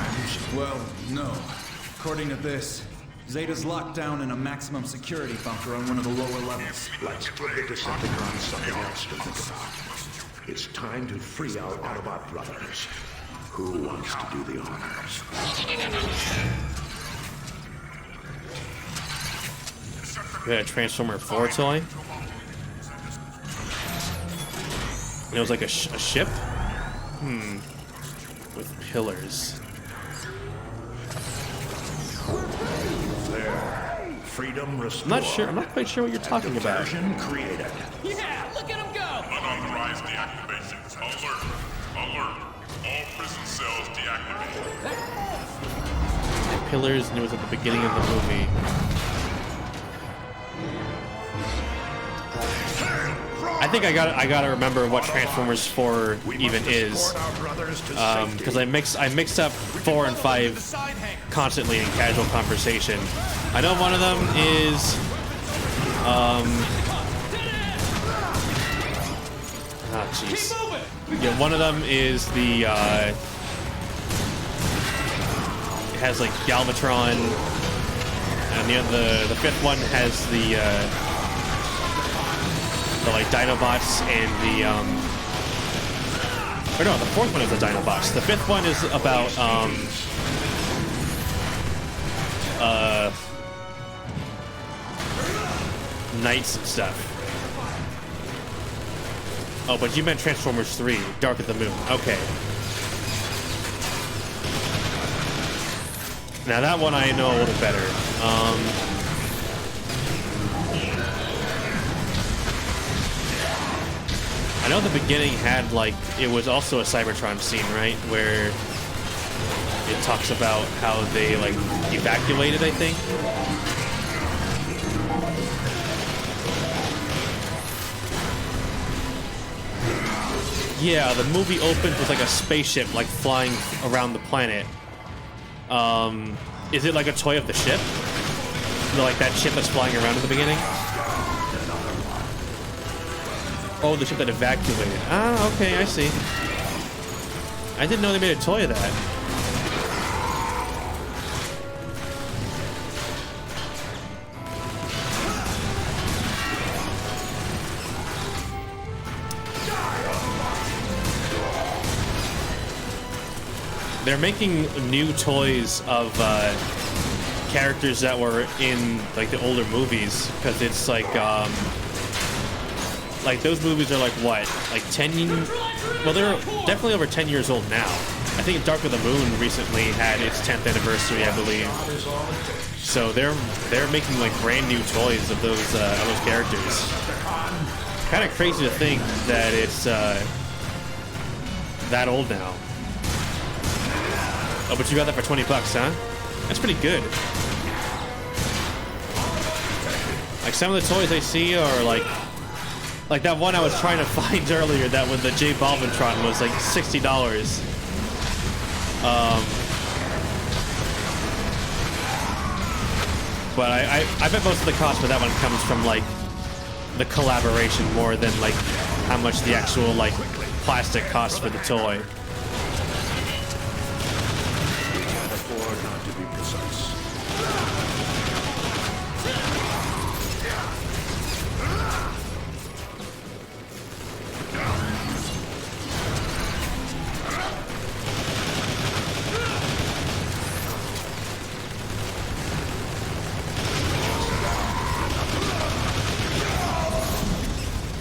Well, no. According to this, Zeta's locked down in a maximum security bunker on one of the lower levels. Let's give the Decepticons something else to think about. It's time to free our Autobot brothers. Who wants to do the honors? We had a Transformer 4 toy. And it was like a ship? With pillars. There. Freedom restored. I'm not sure. I'm not quite sure what you're talking about. Version created. Yeah, look at him go! Unauthorized deactivations. Alert! Alert! All prison cells deactivated. Pillars, and it was at the beginning of the movie. I think I gotta remember what Transformers 4 even is, because I mix up 4 and 5 constantly in casual conversation. I know one of them is oh jeez. Yeah, one of them is the it has like Galvatron, and the fifth one has the like Dinobots and the or no, the fourth one is the Dinobots. The fifth one is about knights and stuff. Oh, but you meant Transformers 3, Dark of the Moon. Okay. Now that one I know a little better. I know the beginning had, like, it was also a Cybertron scene, right? Where it talks about how they, like, evacuated, I think. Yeah, the movie opens with, like, a spaceship, like, flying around the planet. Is it, like, a toy of the ship? Like, that ship that's flying around at the beginning? Oh, the ship that evacuated. Ah, okay, I see. I didn't know they made a toy of that. They're making new toys of characters that were in like the older movies, because it's like those movies are like what, like 10 years? Well, they're definitely over 10 years old now. I think Dark of the Moon recently had its 10th anniversary, I believe. So they're making like brand new toys of those characters. Kind of crazy to think that it's that old now. Oh, but you got that for $20, huh? That's pretty good. Like some of the toys I see are like that one I was trying to find earlier, that with the J Balvintron was like $60. But I bet most of the cost for that one comes from like the collaboration more than like how much the actual like plastic costs for the toy. Not to be precise.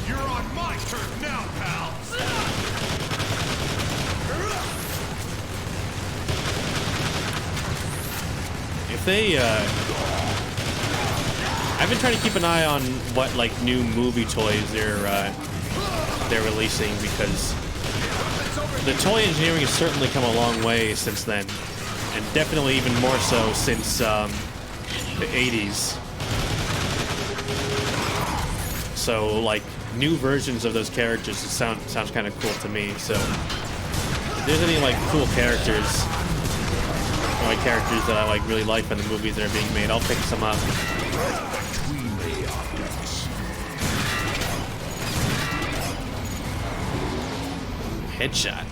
You're on my turf now, pal! If they, I've been trying to keep an eye on what like new movie toys they're releasing, because the toy engineering has certainly come a long way since then, and definitely even more so since the 80s. So like new versions of those characters sounds kind of cool to me. So if there's any like cool characters, or like characters that I like really like from the movies that are being made, I'll pick some up. Headshot.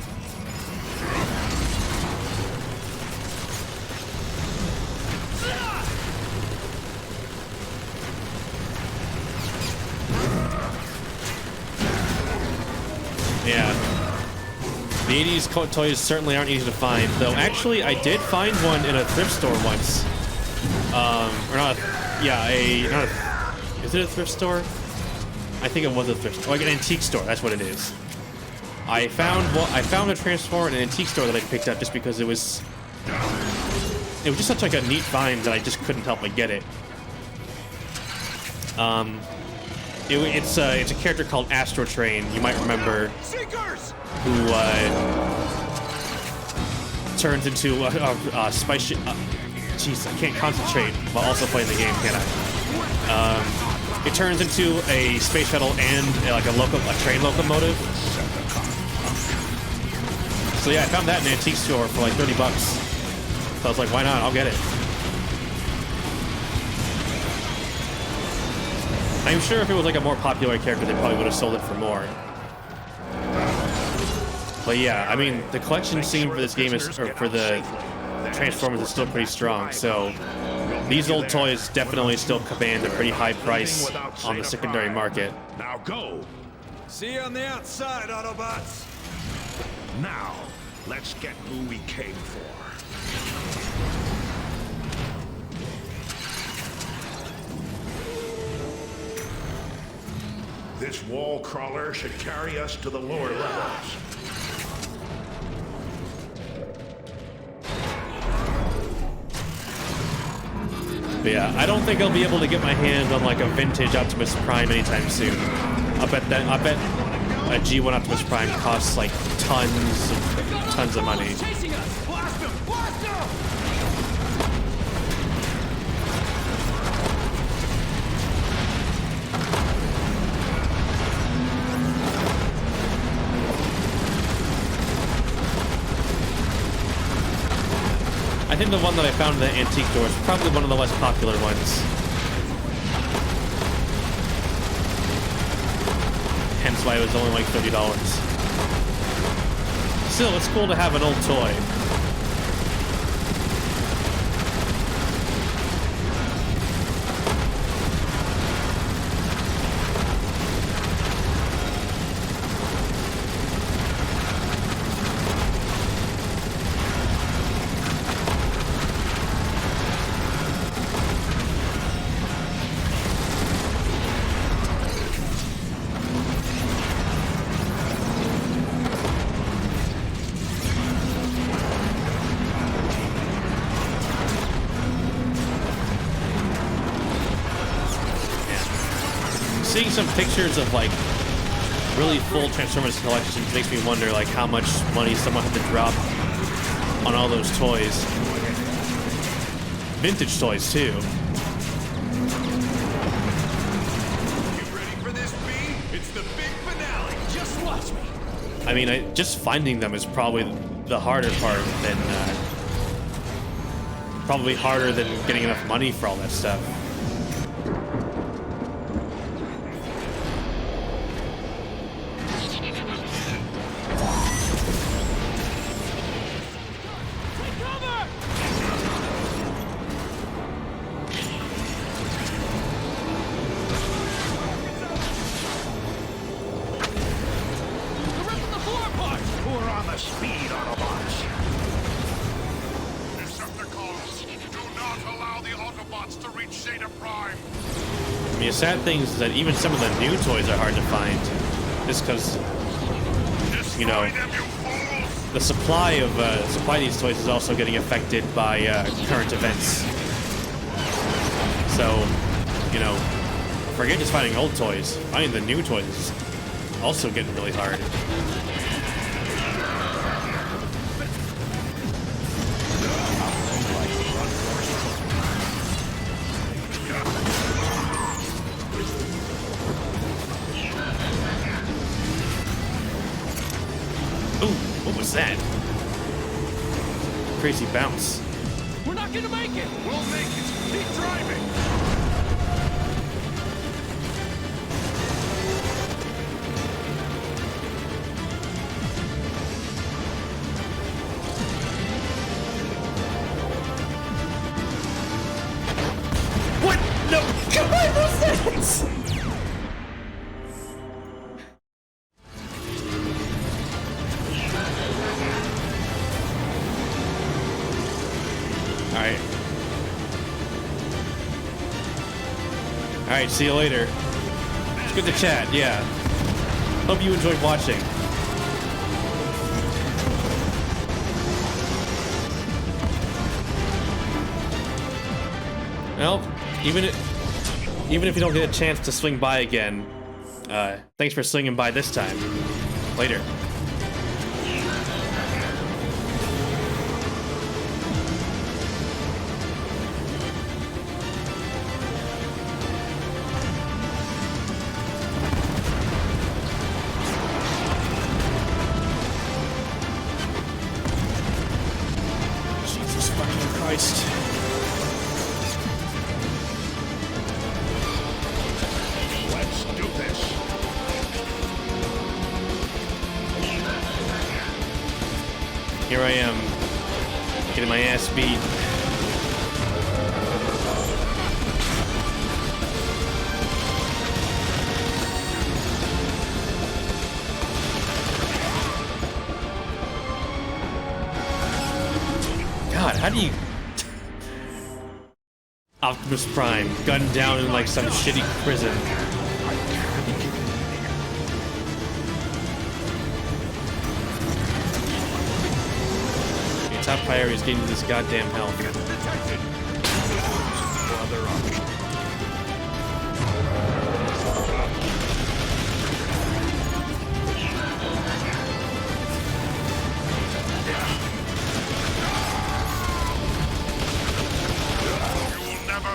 Yeah. The 80s toys certainly aren't easy to find, though actually I did find one in a thrift store once. Or not, yeah, Is it a thrift store? I think it was a thrift store. Like an antique store, that's what it is. I found a Transformer in an antique store that I picked up just because it was just such like a neat find that I just couldn't help but get it. It's a character called Astro Train. You might remember, who turns into a spice ship. Jeez, I can't concentrate while also playing the game, can I? It turns into a space shuttle and a train locomotive. So yeah, I found that in an antique store for like 30 bucks. So I was like, why not? I'll get it. I'm sure if it was like a more popular character, they probably would have sold it for more. But yeah, I mean, the collection scene for this game for the Transformers is still pretty strong. So these old toys definitely still command a pretty high price on the secondary market. Now go. See you on the outside, Autobots. Now, let's get who we came for. This wall crawler should carry us to the lower levels. But yeah, I don't think I'll be able to get my hands on like a vintage Optimus Prime anytime soon. I bet a G1 Optimus Prime costs like tons of money. I think the one that I found in the antique store is probably one of the less popular ones. Hence why it was only like $30. Still, it's cool to have an old toy. Seeing some pictures of like really full Transformers collections makes me wonder like how much money someone had to drop on all those toys. Vintage toys too. You ready for this, B? It's the big finale. Just watch me. I mean, just finding them is probably the harder part than probably harder than getting enough money for all that stuff. Sad thing is that even some of the new toys are hard to find, just because, you know, the supply of these toys is also getting affected by current events. So, you know, forget just finding old toys. Finding the new toys is also getting really hard. That crazy bounce. We're not gonna make it. We'll make it. Keep driving. What? No! Come on, what's that? Alright, see you later. It's good to chat, yeah. Hope you enjoyed watching. Well, even if you don't get a chance to swing by again, thanks for swinging by this time. Later. Jesus fucking Christ. Let's do this. Here I am, getting my ass beat. God, how do you... Optimus Prime, gunned down in like some shitty prison. Your top priority is getting to this goddamn health.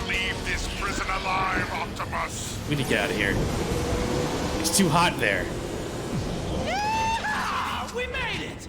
Leave this prison alive, Optimus! We need to get out of here. It's too hot there. Yeah! We made it!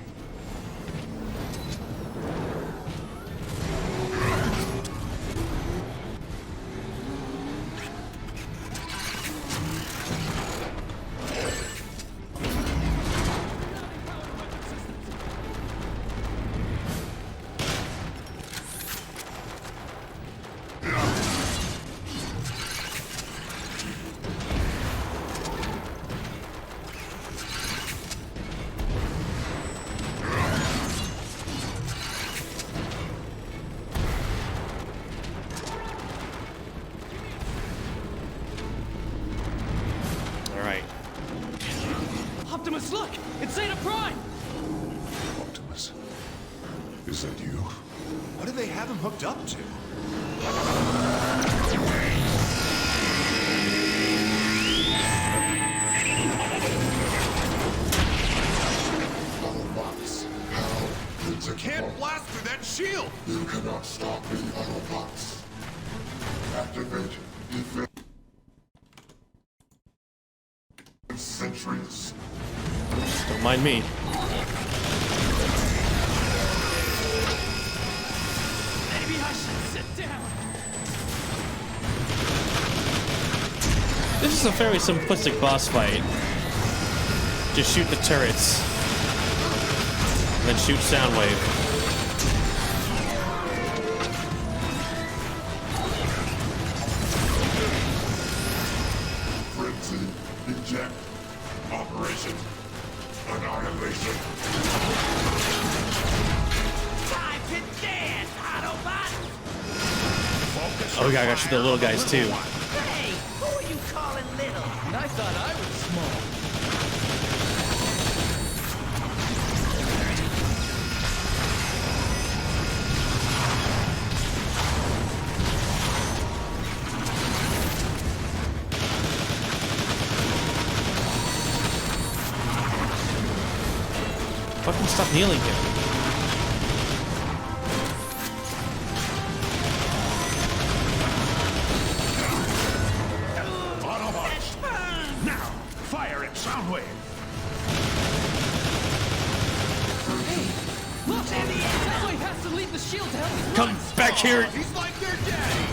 Optimus, look! It's Zeta Prime! Optimus, is that you? What do they have him hooked up to? You can't blast through that shield! You cannot stop me, Autobots. Activate defense. Centuries. Don't mind me. Maybe I should sit down. This is a fairly simplistic boss fight. Just shoot the turrets. And then shoot Soundwave. Frenzy, eject, operation, annihilation. Time to dance, Autobots! Oh, yeah, I gotta shoot the little guys too. Hey, who are you calling little? I thought I was small. Fucking stop healing him. Autobots! Now, fire at Soundwave! Look! Soundwave has to leave the shield to help his Come back here! He's like their daddy!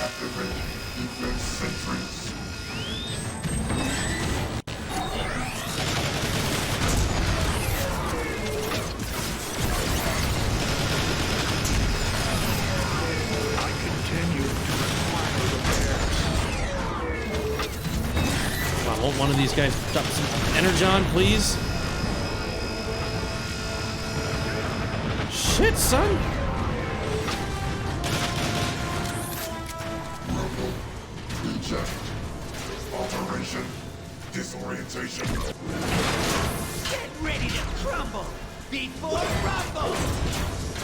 Activate defense sentries. I continue to require repairs. Come on, won't one of these guys drop some energon, please? Shit, son! eject. Operation disorientation. Get ready to crumble before rumble!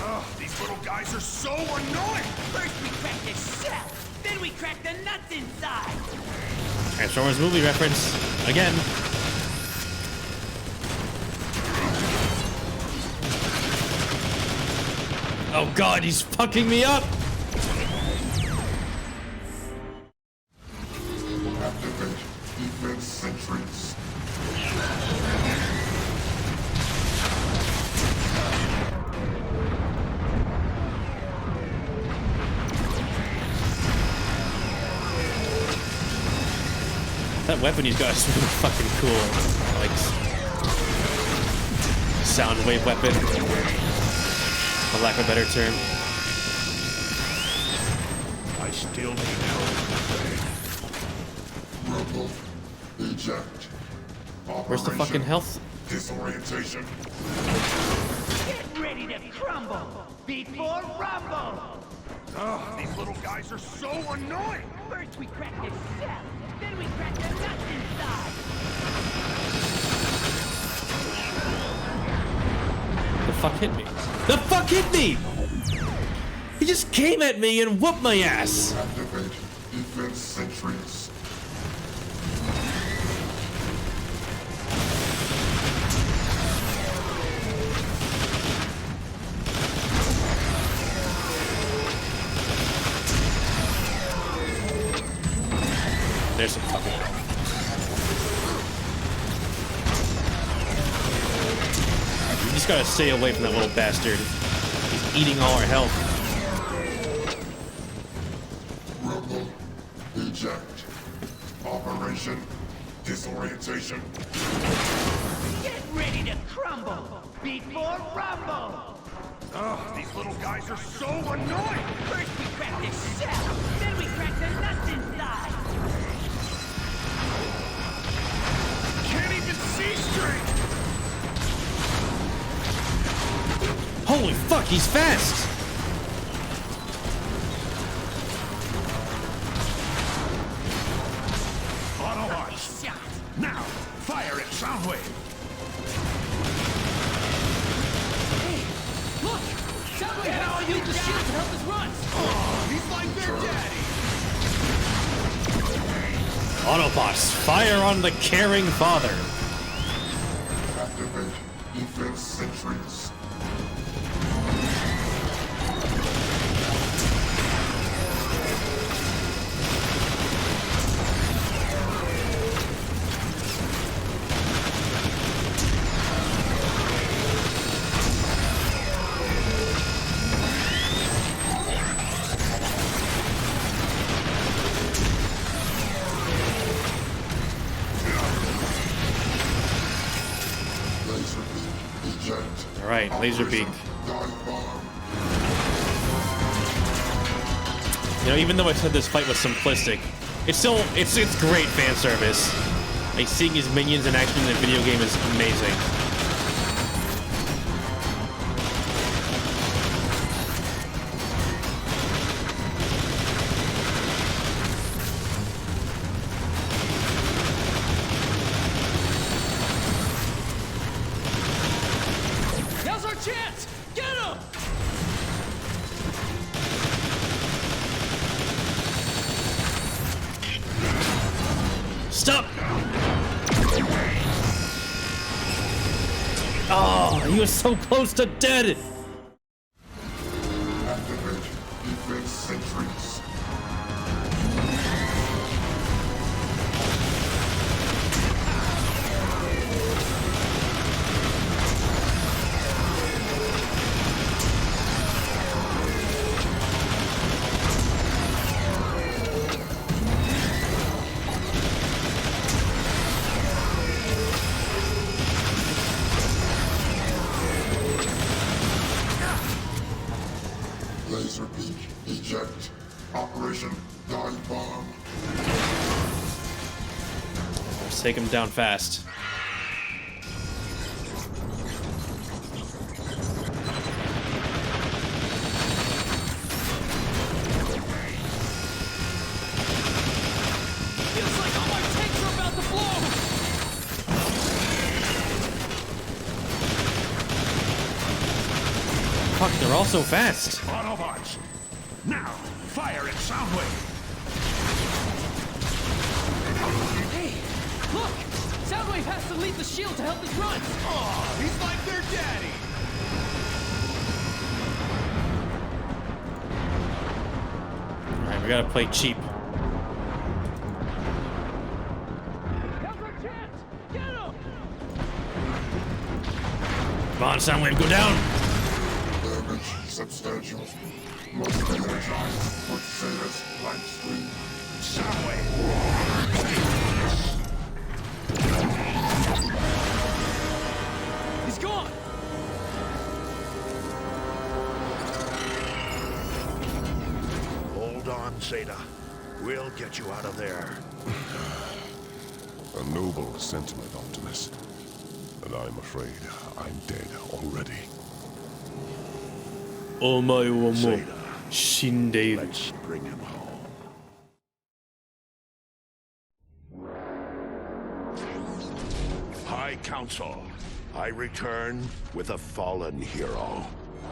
Ugh, these little guys are so annoying! First we crack the shell, then we crack the nuts inside! Transformers movie reference again. Oh god, he's fucking me up! Activate defense sentries. That weapon he's got is really fucking cool. Like, sound wave weapon, for lack of a better term. I still need help. Rumble. Eject. Where's the fucking health? Disorientation. Get ready to crumble before rumble! Ugh, these little guys are so annoying! First we crack the shell, then we crack the nuts inside! The fuck hit me? The fuck hit me? He just came at me and whooped my ass. Activate defense sentries. There's some fucking help. We just gotta stay away from that little bastard. He's eating all our health. Rumble. Eject. Operation disorientation. Get ready to crumble before rumble! Ugh, these little guys are so annoying! First we crack the shell, then we crack the nuts inside! Can't even see straight! Holy fuck, he's fast! Autobots. Now, fire at Soundwave. Look! Soundwave had all used the shield to help us run! He's like their daddy! Autobots, fire on the caring father. Activate defense sentries. Laser beam eject. All right, laser beak. Dive bomb. You know, even though I said this fight was simplistic, it's still it's great fan service. Like seeing his minions in action in a video game is amazing. Now's our chance! Get him! Stop! Oh, he was so close to dead! Activate defense sentries. Laser beak eject. Operation dive bomb. Let's take him down fast. Fuck, they're all so fast. Autobots, now fire at Soundwave. Hey, look! Soundwave has to leave the shield to help us run. Aw, he's like their daddy. All right, we gotta play cheap. Come on, Soundwave, go down! Damage substantial. Must energize with Zeta's light screen. Soundwave. He's gone! Hold on, Zeta. We'll get you out of there. A noble sentiment, Optimus. And I'm afraid I'm dead already. Omae wa mo Zeta, shindeiru. let's bring him home. High Council, I return with a fallen hero.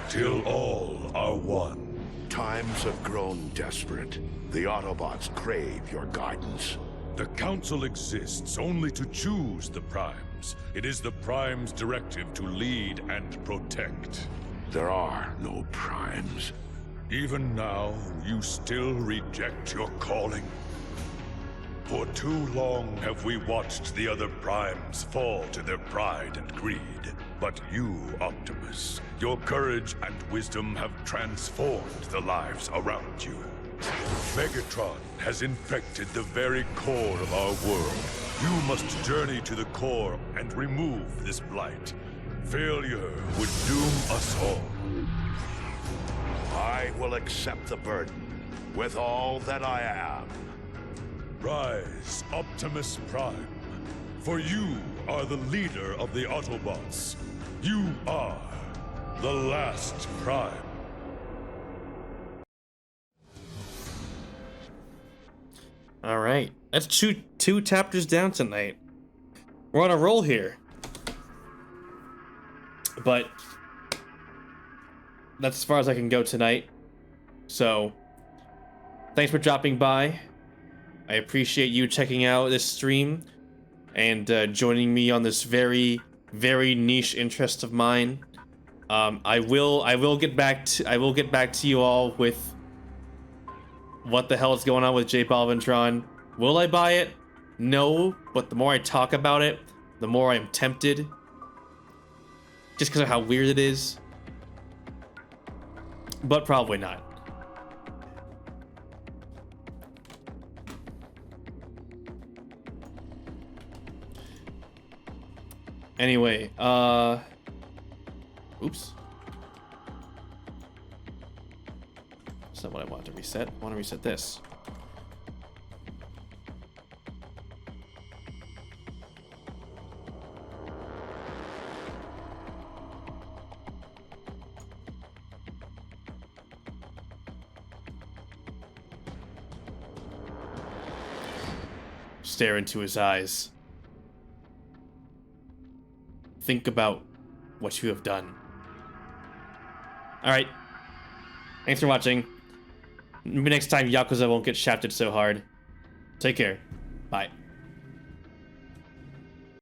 Till all are one. Times have grown desperate. The Autobots crave your guidance. The Council exists only to choose the Primes. It is the Primes' directive to lead and protect. There are no primes. Even now, you still reject your calling. For too long have we watched the other Primes fall to their pride and greed. But you, Optimus, your courage and wisdom have transformed the lives around you. Megatron has infected the very core of our world. You must journey to the core and remove this blight. Failure would doom us all. I will accept the burden with all that I am. Rise, Optimus Prime. For you are the leader of the Autobots. You are the last Prime. All right, that's two chapters down tonight. We're on a roll here, but that's as far as I can go tonight. So, thanks for dropping by. I appreciate you checking out this stream and joining me on this very, very niche interest of mine. I will get back to you all with what the hell is going on with J Balvintron. Will I buy it? No, but the more I talk about it, the more I'm tempted. Just because of how weird it is. But probably not. Anyway, oops. That's not what I want to reset. I want to reset this. Stare into his eyes. Think about what you have done. Alright. Thanks for watching. Maybe next time Yakuza won't get shafted so hard. Take care. Bye.